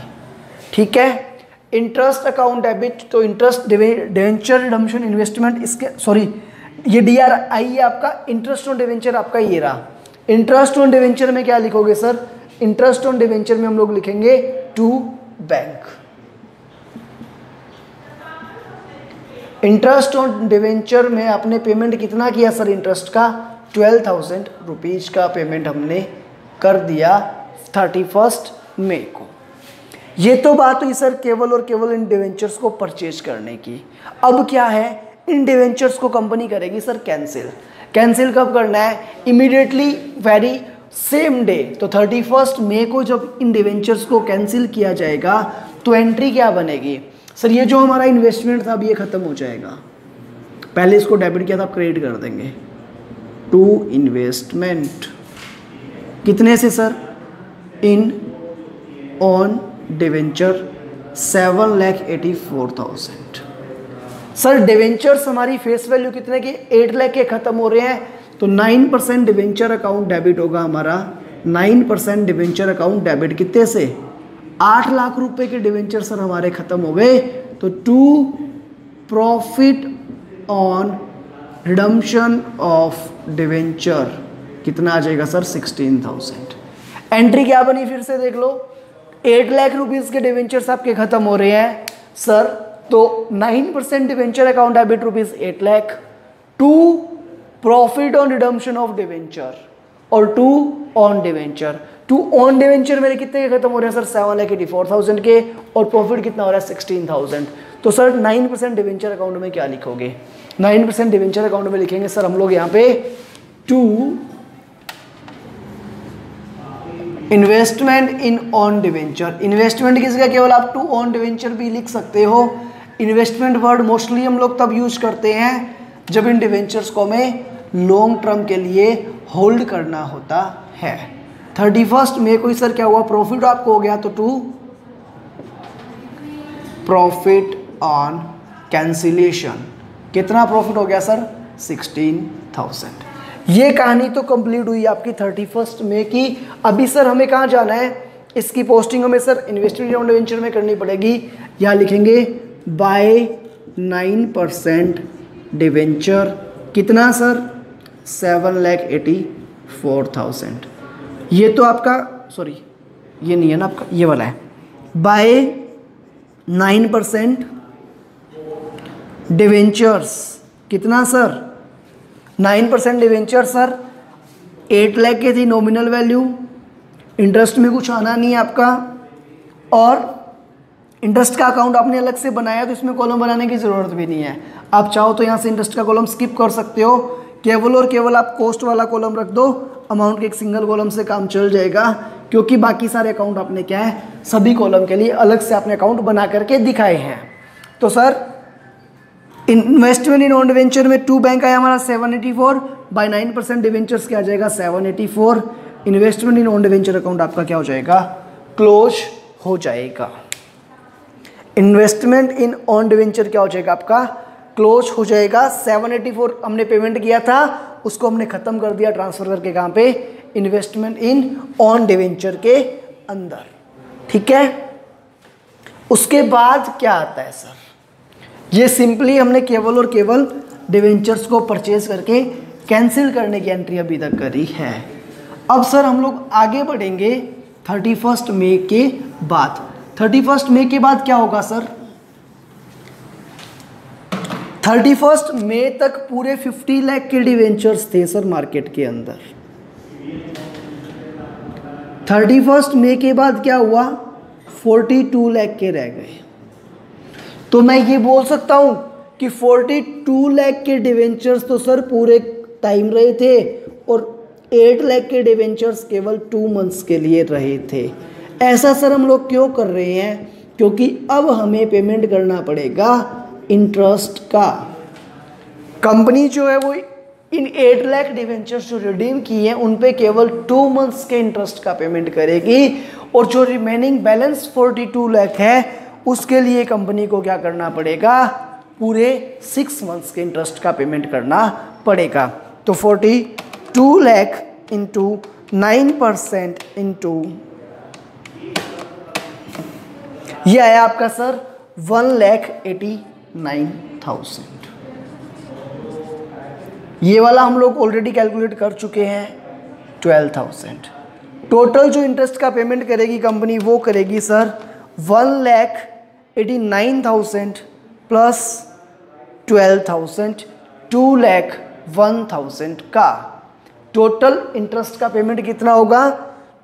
ठीक है, इंटरेस्ट अकाउंट डेबिट, तो इंटरेस्ट डिवेंचर रिडम्पशन इन्वेस्टमेंट, इसके सॉरी ये DRI है आपका, इंटरेस्ट ऑन डिवेंचर आपका ये रहा। इंटरेस्ट ऑन डिवेंचर में क्या लिखोगे सर, इंटरेस्ट ऑन डिवेंचर में हम लोग लिखेंगे to bank. Interest on debenture में आपने पेमेंट कितना किया सर इंटरेस्ट का, 12,000 रुपीज़ का पेमेंट हमने कर दिया 31 मई को। ये तो बात हुई सर केवल और केवल इन डिवेंचर्स को परचेज करने की। अब क्या है, इन डिवेंचर्स को कंपनी करेगी सर कैंसिल। कैंसिल कब करना है, इमीडिएटली, वेरी सेम डे। तो 31 मई को जब इन डिवेंचर्स को कैंसिल किया जाएगा तो एंट्री क्या बनेगी सर, ये जो हमारा इन्वेस्टमेंट था अब ये ख़त्म हो जाएगा। पहले इसको डेबिट किया था, अब क्रेडिट कर देंगे टू इन्वेस्टमेंट, कितने से सर, इन ऑन डिवेंचर 7,84,000। सर डिवेंचर्स हमारी फेस वैल्यू कितने की, 8 लाख के ख़त्म हो रहे हैं, तो 9% डिवेंचर अकाउंट डेबिट होगा हमारा, 9% डिवेंचर अकाउंट डेबिट कितने से, 8 लाख रुपए के डिवेंचर सर हमारे खत्म हो गए। तो to profit on redemption of debenture कितना आ जाएगा सर, 16,000। एंट्री क्या बनी फिर से देख लो, 8 लाख रुपीज के डिवेंचर्स आपके खत्म हो रहे हैं सर, तो 9% debenture account debit rupees 8 lakh, to profit on redemption of debenture और to on debenture. To on debenture मेरे कितने के खत्म हो रहे हैं सर, 7,84,000 के, और प्रॉफिट कितना हो रहा है 16,000। तो सर 9% डिवेंचर अकाउंट में क्या लिखोगे, 9% डिवेंचर अकाउंट में लिखेंगे सर हम लोग यहाँ पे to investment in own debenture. Investment किसका, केवल आप टू ऑन डिवेंचर भी लिख सकते हो। इन्वेस्टमेंट वर्ड मोस्टली हम लोग तब यूज करते हैं जब इन डिवेंचर्स को हमें लॉन्ग टर्म के लिए होल्ड करना होता है। 31 मई को सर क्या हुआ, प्रॉफिट आपको हो गया, तो टू प्रॉफिट ऑन कैंसिलेशन कितना प्रॉफिट हो गया सर, 16,000। ये कहानी तो कंप्लीट हुई आपकी 31 मई की। अभी सर हमें कहाँ जाना है, इसकी पोस्टिंग हमें सर इन्वेस्टमेंट ऑन डिवेंचर में करनी पड़ेगी। यहाँ लिखेंगे बाय 9% डिवेंचर कितना सर, 7,84,000। ये तो आपका सॉरी ये नहीं है ना आपका, ये वाला है, बाय 9% डिवेंचर्स कितना सर, 9% डिवेंचर सर 8 लाख की थी नॉमिनल वैल्यू, इंटरेस्ट में कुछ आना नहीं है आपका, और इंटरेस्ट का अकाउंट आपने अलग से बनाया तो इसमें कॉलम बनाने की ज़रूरत भी नहीं है। आप चाहो तो यहाँ से इंटरेस्ट का कॉलम स्किप कर सकते हो, केवल और केवल आप कॉस्ट वाला कॉलम रख दो, अमाउंट के एक सिंगल कॉलम से काम चल जाएगा, क्योंकि बाकी सारे अकाउंट आपने क्या है, सभी कॉलम के लिए अलग से आपने अकाउंट बना करके दिखाए हैं। तो sir investment in own debenture में टू बैंक आया हमारा 784, बाय 9% डिवेंचर्स क्या आ जाएगा 784। Investment in own debenture account आपका क्या हो जाएगा, क्लोज हो जाएगा। इन्वेस्टमेंट इन ऑन डिवेंचर क्या हो जाएगा आपका, क्लोज हो जाएगा। 784 हमने पेमेंट किया था, उसको हमने खत्म कर दिया ट्रांसफर करके, कहाँ पे, इन्वेस्टमेंट इन ऑन डिवेंचर के अंदर, ठीक है। उसके बाद क्या आता है सर, ये सिंपली हमने केवल और केवल डिवेंचर्स को परचेज करके कैंसिल करने की एंट्री अभी तक करी है। अब सर हम लोग आगे बढ़ेंगे 31 मई के बाद। 31 मई के बाद क्या होगा सर, 31 मई तक पूरे 50 लाख के डिवेंचर्स थे सर मार्केट के अंदर। 31 मई के बाद क्या हुआ, 42 लाख के रह गए। तो मैं ये बोल सकता हूं कि 42 लाख के डिवेंचर्स तो सर पूरे टाइम रहे थे, और 8 लाख के डिवेंचर्स केवल 2 मंथ्स के लिए रहे थे। ऐसा सर हम लोग क्यों कर रहे हैं, क्योंकि अब हमें पेमेंट करना पड़ेगा इंटरेस्ट का। कंपनी जो है वो इन 8 लाख डिवेंचर्स जो रिडीम किए हैं उन पे केवल 2 मंथ्स के इंटरेस्ट का पेमेंट करेगी, और जो रिमेनिंग बैलेंस 42 लाख है उसके लिए कंपनी को क्या करना पड़ेगा, पूरे 6 मंथ्स के इंटरेस्ट का पेमेंट करना पड़ेगा। तो 42 लाख इंटू 9% इंटू ये आया आपका सर 1,89,000। ये वाला हम लोग ऑलरेडी कैलकुलेट कर चुके हैं 12,000। टोटल जो इंटरेस्ट का पेमेंट करेगी कंपनी वो करेगी सर 1,89,000 प्लस 12,000, 2,01,000 का टोटल इंटरेस्ट का पेमेंट कितना होगा,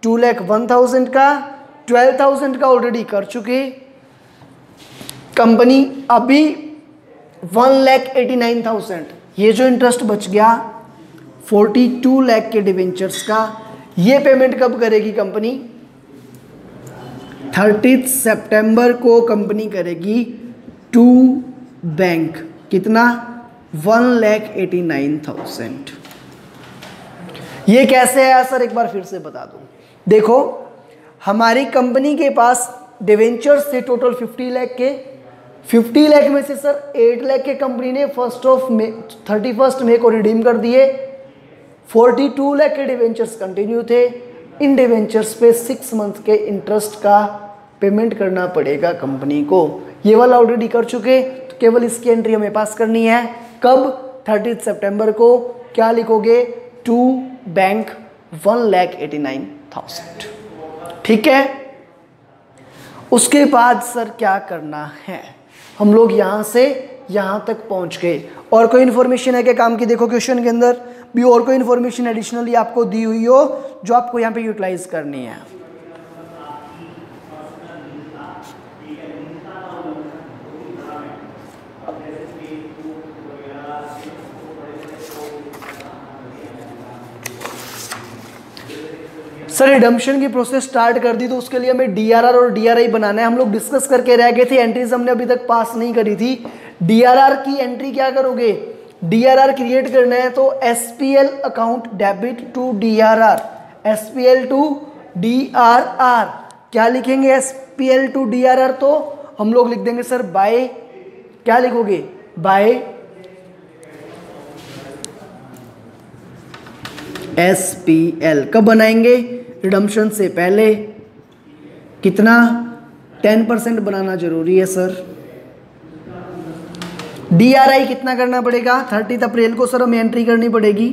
2,01,000 का, 12,000 का ऑलरेडी कर चुके कंपनी। अभी 1,89,000 ये जो इंटरेस्ट बच गया 42 लाख के डिवेंचर्स का, ये पेमेंट कब करेगी कंपनी, 30 सितंबर को कंपनी करेगी टू बैंक, कितना, 1,89,000। ये कैसे आया सर, एक बार फिर से बता दूं। देखो हमारी कंपनी के पास डिवेंचर्स थे टोटल 50 लाख के, 50 लाख में से सर 8 लाख के कंपनी ने 31 मई को रिडीम कर दिए, 42 लाख के डिवेंचर्स कंटिन्यू थे। इन डिवेंचर्स पे 6 मंथ के इंटरेस्ट का पेमेंट करना पड़ेगा कंपनी को। ये वाला ऑलरेडी कर चुके, तो केवल इसकी एंट्री हमें पास करनी है। कब? 30 सितंबर को। क्या लिखोगे? To bank 1,89,000। ठीक है। उसके बाद सर क्या करना है? हम लोग यहाँ से यहाँ तक पहुँच गए। और कोई इन्फॉर्मेशन है क्या काम की? देखो क्वेश्चन के अंदर भी और कोई इन्फॉर्मेशन एडिशनली आपको दी हुई हो जो आपको यहाँ पे यूटिलाइज करनी है। सर रिडम्पशन की प्रोसेस स्टार्ट कर दी, तो उसके लिए हमें डीआरआर और डीआरआई बनाना है। हम लोग डिस्कस करके रह गए थे, एंट्रीज हमने अभी तक पास नहीं करी थी। डीआरआर की एंट्री क्या करोगे? डीआरआर क्रिएट करना है तो SPL account debit to DRR, SPL to DRR. क्या लिखेंगे एसपीएल टू डीआरआर? तो हम लोग लिख देंगे सर बाय, क्या लिखोगे? By SPL. कब बनाएंगे? रिडम्पशन से पहले। कितना? 10% बनाना जरूरी है सर। डीआरआई कितना करना पड़ेगा? 30 अप्रैल को सर हमें एंट्री करनी पड़ेगी।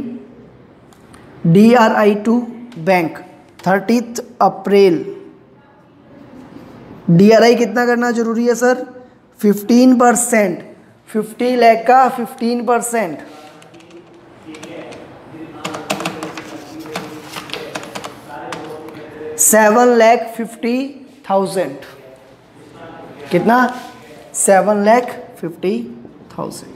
DRI to bank 30 April. DRI कितना करना जरूरी है सर? 15%। 50 लाख का 15%। $7,50,000। कितना? 7,50,000।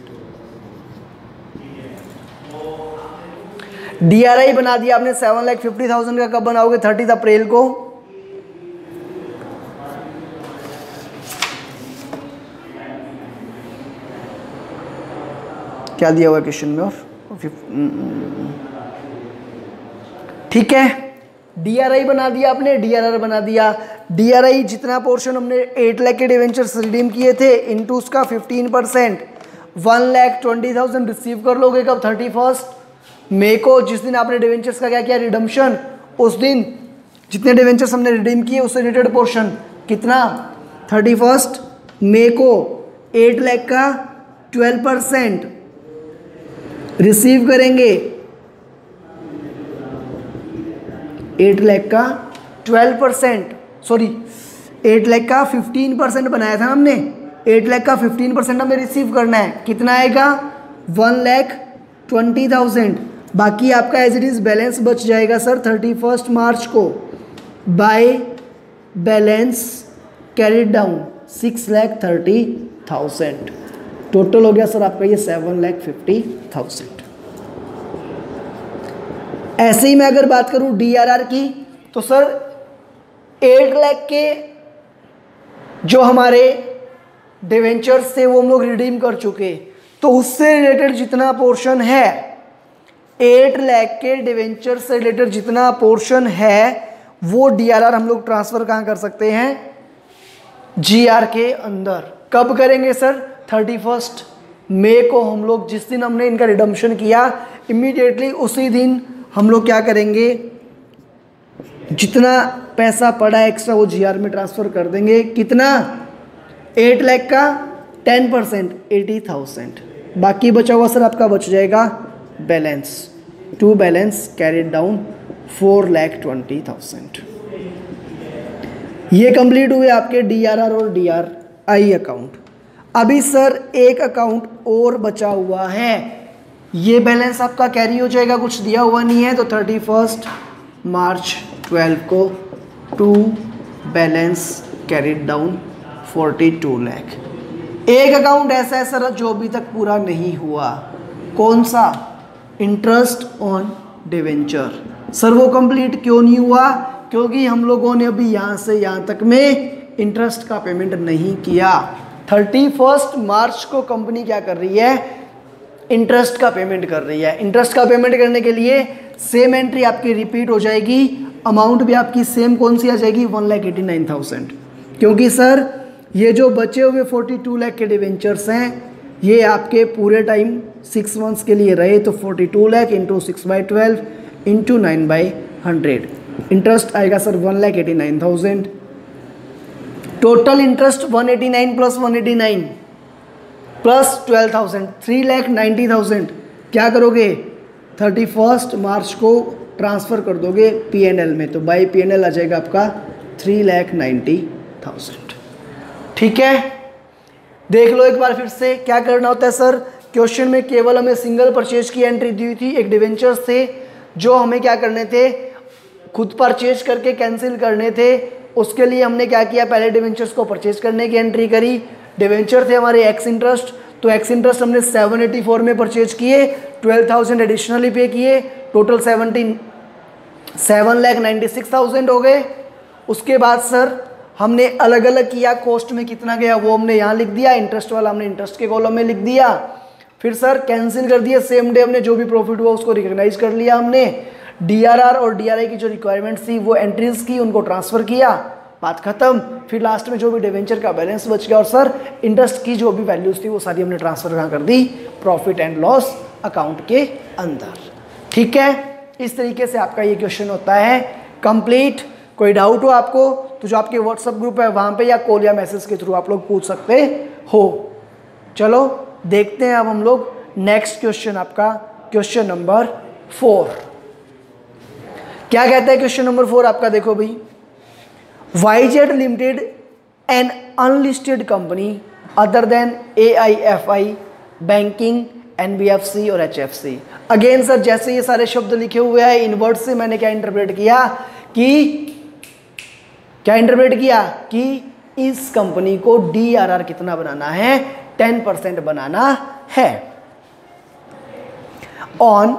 डीआरआई बना दिया आपने 7,50,000 का। कब बनाओगे? 30 अप्रैल को। क्या दिया हुआ क्वेश्चन में? और ठीक है, डीआरआई बना दिया आपने, डीआरआर बना दिया। डीआरआई जितना पोर्शन हमने 8 लाख के डिवेंचर्स रिडीम किए थे इनटू उसका 15% 1,20,000 रिसीव कर लोगे। कब? 31 मई को, जिस दिन आपने डिवेंचर्स का क्या किया? रिडम्पशन। उस दिन जितने डिवेंचर्स हमने रिडीम किए उससे रिलेटेड पोर्शन कितना? 31 मई को 8 लाख का 12% रिसीव करेंगे। 8 लाख का 12%, सॉरी 8 लाख का 15% बनाया था हमने। 8 लाख का 15% हमें रिसीव करना है। कितना आएगा? 1,20,000। बाकी आपका एज इट इज बैलेंस बच जाएगा सर 31 मार्च को। By balance carried down 6,30,000। Total हो गया सर आपका ये 7,50,000। ऐसे ही मैं अगर बात करूं डीआरआर की, तो सर 8 लाख के जो हमारे डिवेंचर्स थे वो हम लोग रिडीम कर चुके, तो उससे रिलेटेड जितना पोर्शन है, 8 लाख के डिवेंचर से रिलेटेड जितना पोर्शन है वो डीआरआर हम लोग ट्रांसफर कहाँ कर सकते हैं? जीआर के अंदर। कब करेंगे सर? 31 मई को। हम लोग जिस दिन हमने इनका रिडम्पशन किया इमीडिएटली उसी दिन हम लोग क्या करेंगे? जितना पैसा पड़ा है एक्स्ट्रा वो जीआर में ट्रांसफर कर देंगे। कितना? 8 लाख का 10% 80,000। बाकी बचा हुआ सर आपका बच जाएगा balance. To balance carried down 4,20,000। ये कंप्लीट हुए आपके डीआरआर और डीआरआई अकाउंट। अभी सर एक अकाउंट और बचा हुआ है, ये बैलेंस आपका कैरी हो जाएगा, कुछ दिया हुआ नहीं है। तो 31 मार्च 12 को to balance carried down 42 lakh. एक अकाउंट ऐसा है सर जो अभी तक पूरा नहीं हुआ। कौन सा? Interest on debenture. सर वो कंप्लीट क्यों नहीं हुआ? क्योंकि हम लोगों ने अभी यहाँ से यहाँ तक में इंटरेस्ट का पेमेंट नहीं किया। 31 मार्च को कंपनी क्या कर रही है? इंटरेस्ट का पेमेंट कर रही है। इंटरेस्ट का पेमेंट करने के लिए सेम एंट्री आपकी रिपीट हो जाएगी, अमाउंट भी आपकी सेम कौन सी आ जाएगी? 1,89,000। क्योंकि सर ये जो बचे हुए 42 लाख के डिवेंचर्स हैं ये आपके पूरे टाइम 6 मंथ्स के लिए रहे तो 42 लाख इंटू 6/12 इंटू 9/100 इंटरेस्ट आएगा sir 1,89,000। Total interest 189 plus 189 plus 12,000 3,90,000। क्या करोगे 31 मार्च को ट्रांसफ़र कर दोगे PNL में, तो बाई PNL आ जाएगा आपका 3,90,000। ठीक है, देख लो एक बार फिर से क्या करना होता है सर। क्वेश्चन में केवल हमें सिंगल परचेज की एंट्री दी हुई थी, एक डिवेंचर्स थे जो हमें क्या करने थे, खुद परचेज करके कैंसिल करने थे। उसके लिए हमने क्या किया, पहले डिवेंचर्स को परचेज करने की एंट्री करी। डिवेंचर थे हमारे एक्स इंटरेस्ट, तो एक्स इंटरेस्ट हमने 784 में परचेज किए, 12,000 एडिशनली पे किए, टोटल 7,96,000 हो गए। उसके बाद सर हमने अलग अलग किया, कॉस्ट में कितना गया वो हमने यहाँ लिख दिया, इंटरेस्ट वाला हमने इंटरेस्ट के कॉलम में लिख दिया। फिर सर कैंसिल कर दिया, सेम डे हमने जो भी प्रॉफिट हुआ उसको रिकॉग्नाइज कर लिया हमने। DRR और DRI की जो रिक्वायरमेंट्स थी वो एंट्रीज की, उनको ट्रांसफ़र किया, बात खत्म। फिर लास्ट में जो भी डिवेंचर का बैलेंस बच गया और सर इंटरेस्ट की जो भी वैल्यूज थी वो सारी हमने ट्रांसफ़र कहाँ कर दी, प्रॉफिट एंड लॉस अकाउंट के अंदर। ठीक है, इस तरीके से आपका ये क्वेश्चन होता है कंप्लीट। कोई डाउट हो आपको तो जो आपके व्हाट्सएप ग्रुप है वहाँ पे या कॉल या मैसेज के थ्रू आप लोग पूछ सकते हो। चलो देखते हैं अब हम लोग नेक्स्ट क्वेश्चन, आपका क्वेश्चन नंबर 4 क्या कहता है। क्वेश्चन नंबर 4 आपका देखो भाई, YZ limited an unlisted company other than AIFI banking NBFC और HFC। अगेन सर जैसे ये सारे शब्द लिखे हुए हैं इन वर्ड से मैंने क्या इंटरप्रेट किया कि इस कंपनी को DRR कितना बनाना है, 10% बनाना है। On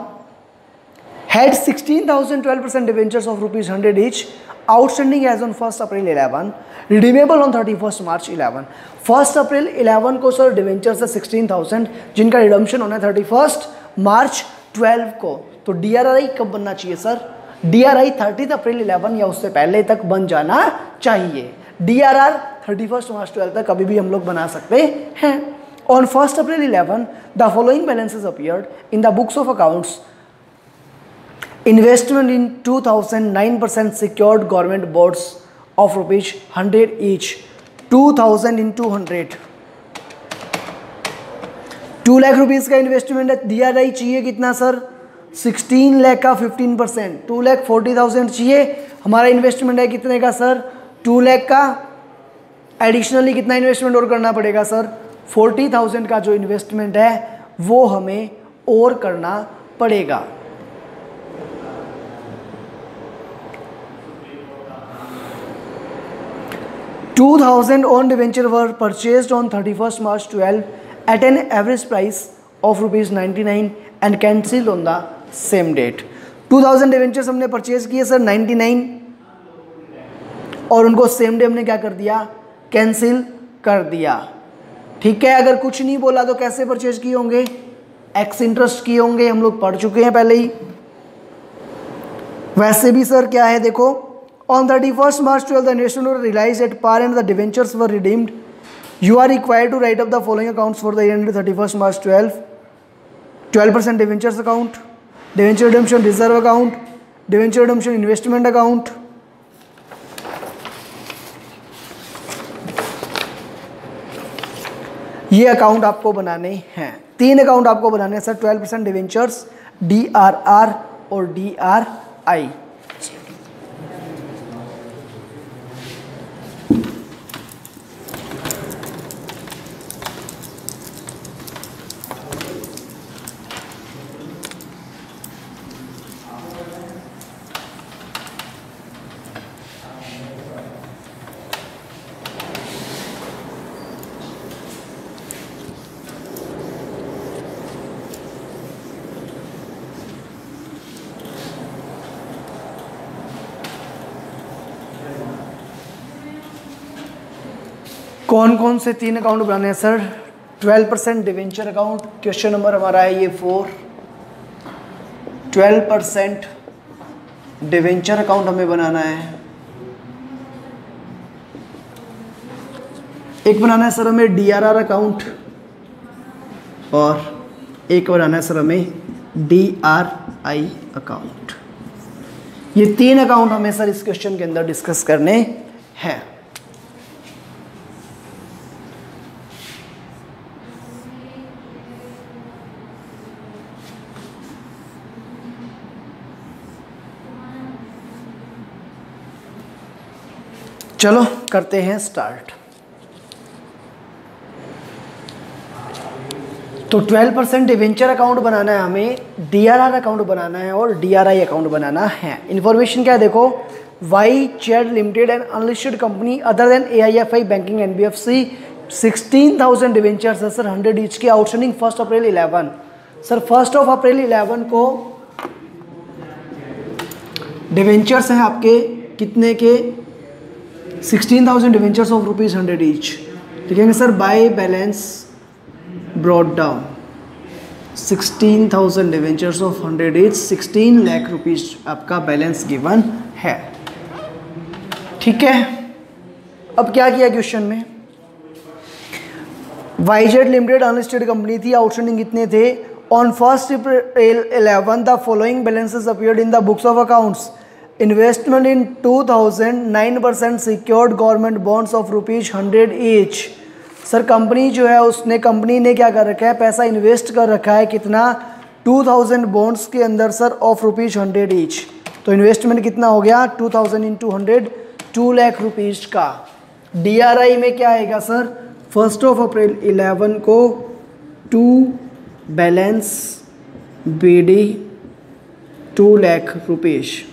had 16,012% debentures of ₹100 each outstanding as on 1st April 11 redeemable on 31st March 11। 1st April 11 को सर डिवेंचर्स है 16,000 जिनका रिडम्पशन होना है 31st मार्च 12 को। तो DRI कब बनना चाहिए सर, DRI 30 अप्रैल 11 या उससे पहले तक बन जाना चाहिए। DRR 31 मार्च 12 तक कभी भी हम लोग बना सकते हैं। On 1st April 11 the following balances appeared in the books of accounts. Investment in 2009% secured government bonds of ₹100 each, 2,000 into 100, 2 lakh rupees का इन्वेस्टमेंट है। DRI चाहिए कितना सर, 16 लाख का 15%, 2,40,000 चाहिए। हमारा इन्वेस्टमेंट है कितने का सर, 2 लाख का। एडिशनली कितना इन्वेस्टमेंट और करना पड़ेगा सर, 40,000 का जो इन्वेस्टमेंट है वो हमें और करना पड़ेगा। $2,000 own debenture were purchased on 31st March 12 at an average price of ₹99 and cancelled on the same date। 2,000 debentures हमने परचेज किए सर 99 और उनको सेम डे हमने क्या कर दिया, कैंसिल कर दिया। ठीक है, अगर कुछ नहीं बोला तो कैसे परचेज किए होंगे, एक्स इंटरेस्ट किए होंगे, हम लोग पढ़ चुके हैं पहले ही। वैसे भी सर क्या है देखो, on 31st March 12 the investment were realized at par and the debentures were redeemed। You are required to write up the following accounts for the year ended 31st March 12। 12% debentures account, debenture redemption reserve account, debenture redemption investment account, ये account आपको बनाने हैं। 3 account आपको बनाने हैं sir, 12% debentures, DRR और DRI। कौन कौन से 3 अकाउंट बनाने हैं sir, 12% debenture account, question number हमारा है ये 4। 12% डिवेंचर अकाउंट हमें बनाना है। एक बनाना है सर हमें DRR अकाउंट और एक बनाना है सर हमें DRI अकाउंट। ये 3 अकाउंट हमें सर इस क्वेश्चन के अंदर डिस्कस करने हैं। चलो करते हैं स्टार्ट। तो 12% डिवेंचर अकाउंट बनाना है हमें, DRR अकाउंट बनाना है और DRI अकाउंट बनाना है। इन्फॉर्मेशन क्या है देखो, YZ limited and unlisted company other than AIFI banking NBFC 16,000 debentures है सर 100 ईच के, आउटस्टैंडिंग 1 अप्रैल 11। सर 1 अप्रैल 11 को डिवेंचर्स हैं आपके कितने के, 16,000 डिवेंचर्स ऑफ ₹100 ईच। लिखेंगे sir by balance brought down 16,000 debentures of 100 each, 16 lakh rupees आपका बैलेंस गिवन है। ठीक है, अब क्या किया क्वेश्चन में, YZ लिमिटेड अनलिस्टेड कंपनी थी, आउटस्टैंडिंग कितने थे, on 1 April 11 the following balances appeared in the books of accounts, investment in 2000 9% secured government bonds of ₹100 each. Sir company जो है उसने, कंपनी ने क्या कर रखा है, पैसा इन्वेस्ट कर रखा है कितना, 2000 बॉन्ड्स के अंदर सर ऑफ ₹100 ईच। तो इन्वेस्टमेंट कितना हो गया, 2000 × 100 2 लाख रुपीज का। DRI में क्या आएगा सर, 1 अप्रैल 11 को to balance BD 2 lakh rupees.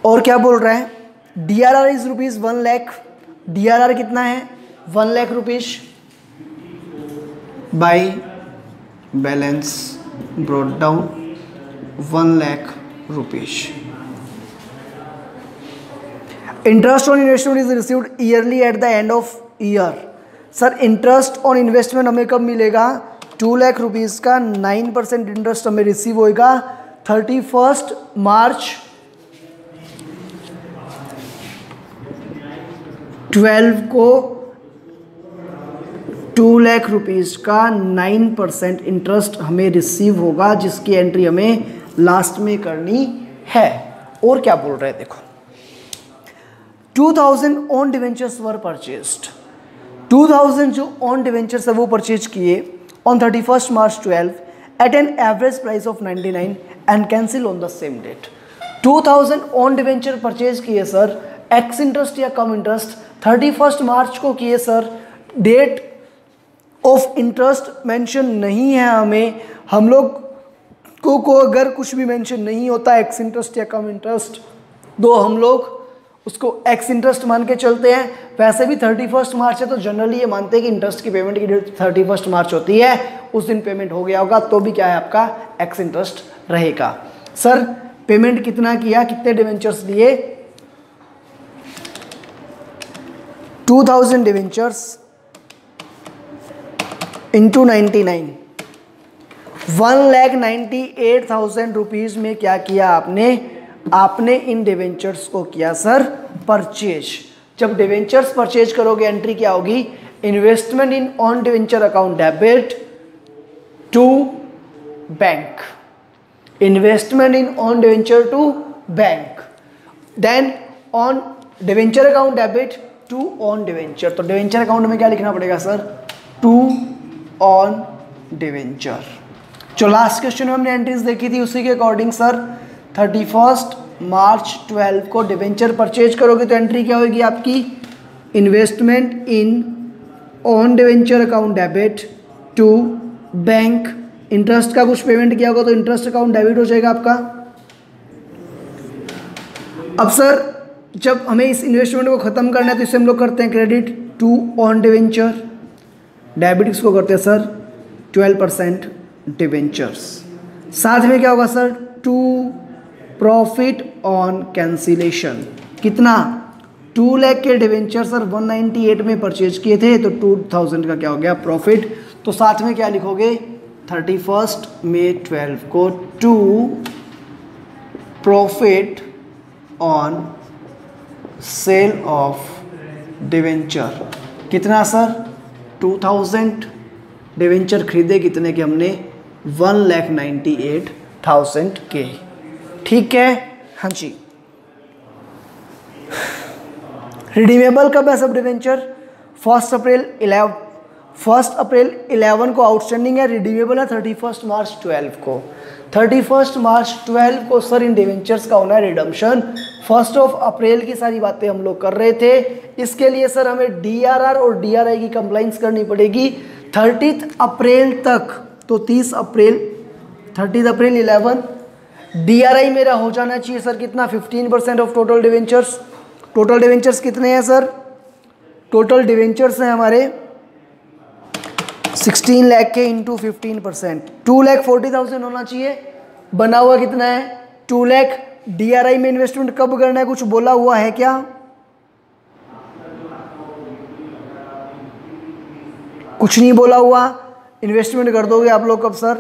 और क्या बोल रहा है, DRR इज ₹1 लाख, DRR कितना है 1 lakh rupees by balance brought down 1 lakh rupees. Interest on investment is received yearly at the end of year. Sir interest on investment हमें कब मिलेगा, 2 लाख रुपीज का 9% इंटरेस्ट हमें रिसीव होएगा 31 मार्च 12 को 2 लाख रुपीज का 9% इंटरेस्ट हमें रिसीव होगा, जिसकी एंट्री हमें लास्ट में करनी है। और क्या बोल रहे हैं देखो, 2000 ओन डिवेंचर्स वर परचेस्ड, 2000 जो ओन डिवेंचर्स है वो परचेज किए on 31 March 12 at an average price of 99 and cancel on the same date. 2000 own debenture purchase किए सर, एक्स इंटरेस्ट या कम इंटरेस्ट 31 मार्च को किए sir, date of interest mention नहीं है हमें, हम लोग को अगर कुछ भी मेंशन नहीं होता एक्स इंटरेस्ट या कम इंटरेस्ट, तो हम लोग उसको एक्स इंटरेस्ट मान के चलते हैं। वैसे भी 31 मार्च है तो जनरली ये मानते हैं कि इंटरेस्ट की पेमेंट की डेट 31 मार्च होती है, उस दिन पेमेंट हो गया होगा, तो भी क्या है आपका एक्स इंटरेस्ट रहेगा। सर पेमेंट कितना किया, कितने डिवेंचर्स लिए, 2000 डिवेंचर्स इंटू 99, 1,98,000 रुपीज में क्या किया आपने इन डिवेंचर्स को किया सर परचेज। जब डिवेंचर्स परचेज करोगे एंट्री क्या होगी, investment in own debenture account debit to bank, investment in own debenture to bank, then own debenture account debit to on debenture. तो डिवेंचर अकाउंट में क्या लिखना पड़ेगा सर, टू ऑन डिवेंचर। जो last question में हमने एंट्रीज देखी थी उसी के अकॉर्डिंग सर 31 मार्च 12 को डिवेंचर परचेज करोगे तो एंट्री क्या होगी आपकी, investment in own debenture account debit to bank, interest का कुछ पेमेंट किया होगा तो इंटरेस्ट अकाउंट डेबिट हो जाएगा आपका। अब सर जब हमें इस इन्वेस्टमेंट को खत्म करना है तो इसे हम लोग करते हैं credit to on debenture, debit इसको करते हैं सर 12% डिवेंचर्स, साथ में क्या होगा sir to profit on cancellation, कितना 2 लाख के डिवेंचर सर 198 में परचेज किए थे तो 2000 का क्या हो गया प्रॉफिट। तो साथ में क्या लिखोगे 31 मई 12 को to profit on sale of debenture, कितना सर 2000 डिवेंचर खरीदे कितने के हमने 1,98,000 के। ठीक है, हाँ जी। रिडीमेबल कब है सब डिवेंचर? 1 अप्रैल 11 को आउटस्टैंडिंग है, रिडीमेबल है 31 मार्च 12 को। 31 मार्च 12 को सर इन डिवेंचर्स का होना है रिडम्पशन। 1 अप्रैल की सारी बातें हम लोग कर रहे थे। इसके लिए सर हमें DRR और DRI की कंप्लाइंस करनी पड़ेगी 30 अप्रैल तक। तो 30 अप्रैल 11 DRI मेरा हो जाना चाहिए सर कितना? 15% of total debentures. Total debentures कितने हैं सर? टोटल डिवेंचर्स हैं हमारे 16 लाख के इंटू 15%, 2,40,000 होना चाहिए। बना हुआ कितना है? 2 लाख। DRI में इन्वेस्टमेंट कब करना है, कुछ बोला हुआ है क्या? कुछ नहीं बोला हुआ। इन्वेस्टमेंट कर दोगे आप लोग कब सर?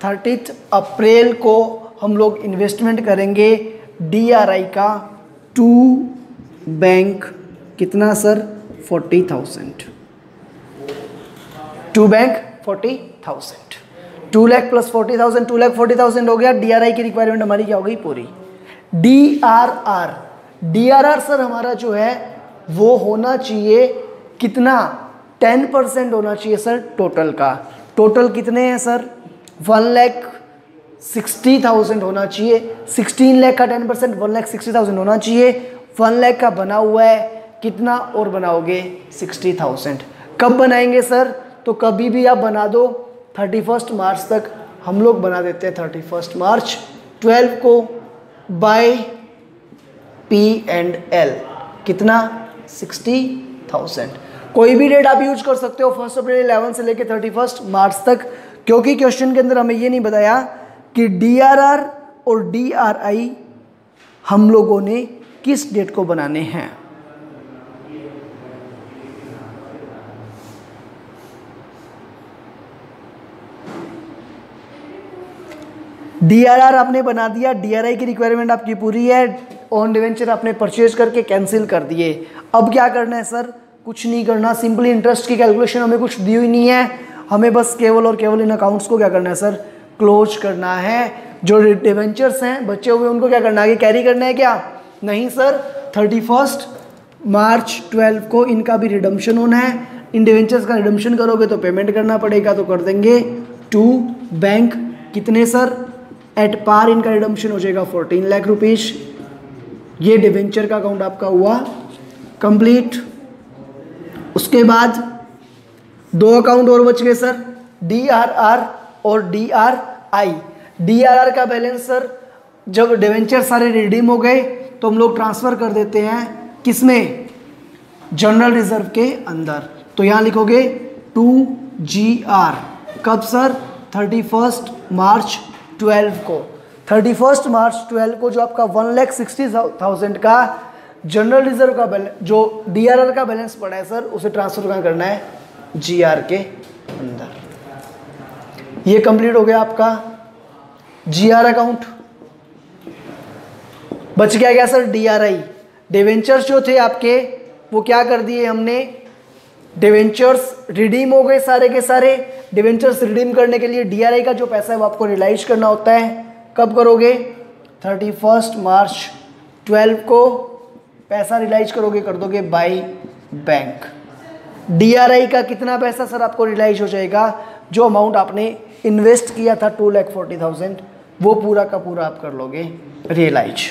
30 अप्रैल को हम लोग इन्वेस्टमेंट करेंगे DRI का 2 बैंक कितना सर? 40,000। 2 बैंक 40,000। 2 लाख प्लस 40,000, 2,40,000 हो गया। DRI की रिक्वायरमेंट हमारी क्या हो गई? पूरी। DRR सर हमारा जो है वो होना चाहिए कितना? 10% होना चाहिए सर टोटल का। टोटल कितने हैं सर? 1,60,000 होना चाहिए। 16 लाख का 10% 1,60,000 होना चाहिए। 1 लाख का बना हुआ है कितना और बनाओगे? 60,000। कब बनाएंगे सर? तो कभी भी आप बना दो 31 मार्च तक। हम लोग बना देते हैं 31 मार्च 12 को बाय P&L कितना? 60,000। कोई भी डेट आप यूज कर सकते हो 1 अप्रैल 11 से लेकर 31 मार्च तक, क्योंकि क्वेश्चन के अंदर हमें ये नहीं बताया कि DRR और DRI हम लोगों ने किस डेट को बनाने हैं। DRR आपने बना दिया, DRI की रिक्वायरमेंट आपकी पूरी है, ऑन डिवेंचर आपने परचेज करके कैंसिल कर दिए। अब क्या करना है सर? कुछ नहीं करना, सिंपली इंटरेस्ट की कैलकुलेशन हमें कुछ दी हुई नहीं है, हमें बस केवल और केवल इन अकाउंट्स को क्या करना है सर? क्लोज करना है। जो डिवेंचर्स हैं बचे हुए उनको क्या करना है? कैरी करना है क्या? नहीं सर, 31 मार्च 12 को इनका भी रिडम्पशन होना है। इन डिवेंचर्स का रिडम्पशन करोगे तो पेमेंट करना पड़ेगा, तो कर देंगे 2 बैंक कितने सर? एट पार इनका रिडम्पशन हो जाएगा 14 लाख रुपीज। ये डिवेंचर का अकाउंट आपका हुआ कंप्लीट। उसके बाद 2 अकाउंट और बच गए सर, DRR और DRI। DRR का बैलेंस सर जब डिवेंचर सारे रिडीम हो गए तो हम लोग ट्रांसफर कर देते हैं किसमें? जनरल रिजर्व के अंदर। तो यहाँ लिखोगे 2GR कब सर? 31 मार्च 12 को। 31 मार्च 12 को जो आपका 1,60,000 का जनरल रिजर्व का बैलेंस, जो DRR का बैलेंस पड़ा है सर, उसे ट्रांसफर कहाँ करना है? GR के अंदर। ये कंप्लीट हो गया आपका GR अकाउंट। बच गया क्या सर? DRI। डिवेंचर्स जो थे आपके वो क्या कर दिए हमने? डिवेंचर्स रिडीम हो गए सारे के सारे। डिवेंचर्स रिडीम करने के लिए DRI का जो पैसा है वो आपको रियलाइज करना होता है। कब करोगे? 31 मार्च 12 को पैसा रियलाइज करोगे, कर दोगे बाय बैंक। DRI का कितना पैसा सर आपको रियलाइज हो जाएगा? जो अमाउंट आपने इन्वेस्ट किया था 2,40,000 वो पूरा का पूरा आप कर लोगे रियलाइज।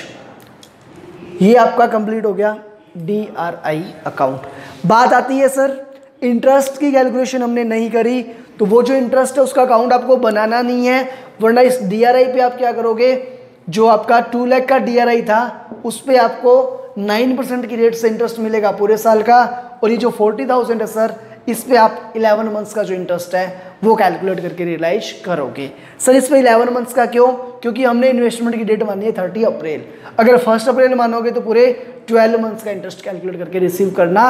ये आपका कंप्लीट हो गया DRI अकाउंट। बात आती है सर इंटरेस्ट की, कैलकुलेशन हमने नहीं करी, तो वो जो इंटरेस्ट है उसका अकाउंट आपको बनाना नहीं है, वरना इस DRI पे आप क्या करोगे? जो आपका 2 लाख का DRI था उस पे आपको 9% की रेट से इंटरेस्ट मिलेगा पूरे साल का, और ये जो 40,000 है सर इस पे आप 11 मंथ्स का जो इंटरेस्ट है वो कैलकुलेट करके रियलाइज करोगे। सर इस पे 11 मंथ्स का क्यों? क्योंकि हमने इन्वेस्टमेंट की डेट मानी है 30 अप्रैल। अगर 1 अप्रैल मानोगे तो पूरे 12 मंथ्स का इंटरेस्ट कैलकुलेट करके रिसीव करना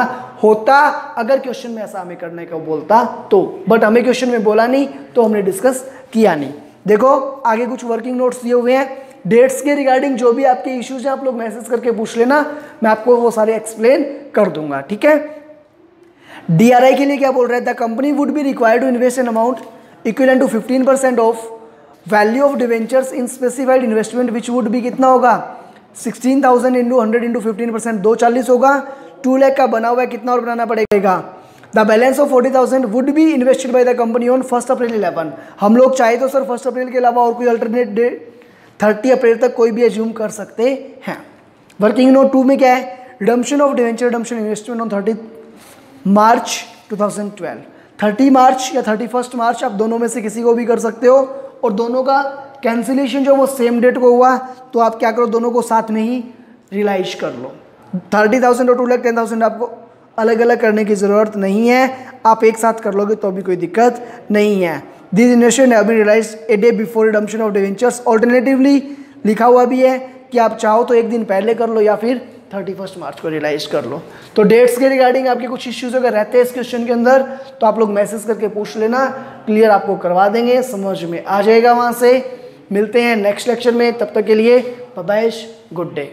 होता, अगर क्वेश्चन में ऐसा हमें करने का बोलता तो। बट हमें क्वेश्चन में बोला नहीं तो हमने डिस्कस किया नहीं। देखो आगे कुछ वर्किंग नोट्स दिए हुए हैं, डेट्स के रिगार्डिंग जो भी आपके इश्यूज हैं आप लोग मैसेज करके पूछ लेना, मैं आपको वो सारे एक्सप्लेन कर दूंगा। ठीक है, DRI के लिए क्या बोल रहा है, the company would be required to invest an amount equivalent to 15% of value of debentures in specified investment which would be कितना होगा 16,000 इंटू 100 इंटू 15% 240 होगा। 2 लाख का बना हुआ है, कितना और बनाना पड़ेगा। The balance of 40,000 would be invested by the company on 1 अप्रैल 11। हम लोग चाहे तो सर 1 अप्रैल के अलावा और कोई अल्टरनेट डेट 30 अप्रैल तक कोई भी एज्यूम कर सकते हैं। वर्किंग नोट 2 में क्या है, redemption of debenture redemption investment on 30 मार्च 2012। 30 मार्च या 31 मार्च आप दोनों में से किसी को भी कर सकते हो, और दोनों का कैंसिलेशन जो वो सेम डेट को हुआ तो आप क्या करो, दोनों को साथ में ही रियलाइज कर लो। 30,000 और 2,10,000 आपको अलग अलग करने की ज़रूरत नहीं है, आप एक साथ कर लोगे तो भी कोई दिक्कत नहीं है। This investment have been realised a day before redemption of debentures. Alternatively लिखा हुआ भी है कि आप चाहो तो एक दिन पहले कर लो या फिर 31 मार्च को रियलाइज कर लो। तो डेट्स के रिगार्डिंग आपके कुछ इश्यूज अगर रहते हैं इस क्वेश्चन के अंदर तो आप लोग मैसेज करके पूछ लेना, क्लियर आपको करवा देंगे, समझ में आ जाएगा। वहाँ से मिलते हैं नेक्स्ट लेक्चर में, तब तक के लिए बाय बाय, गुड डे।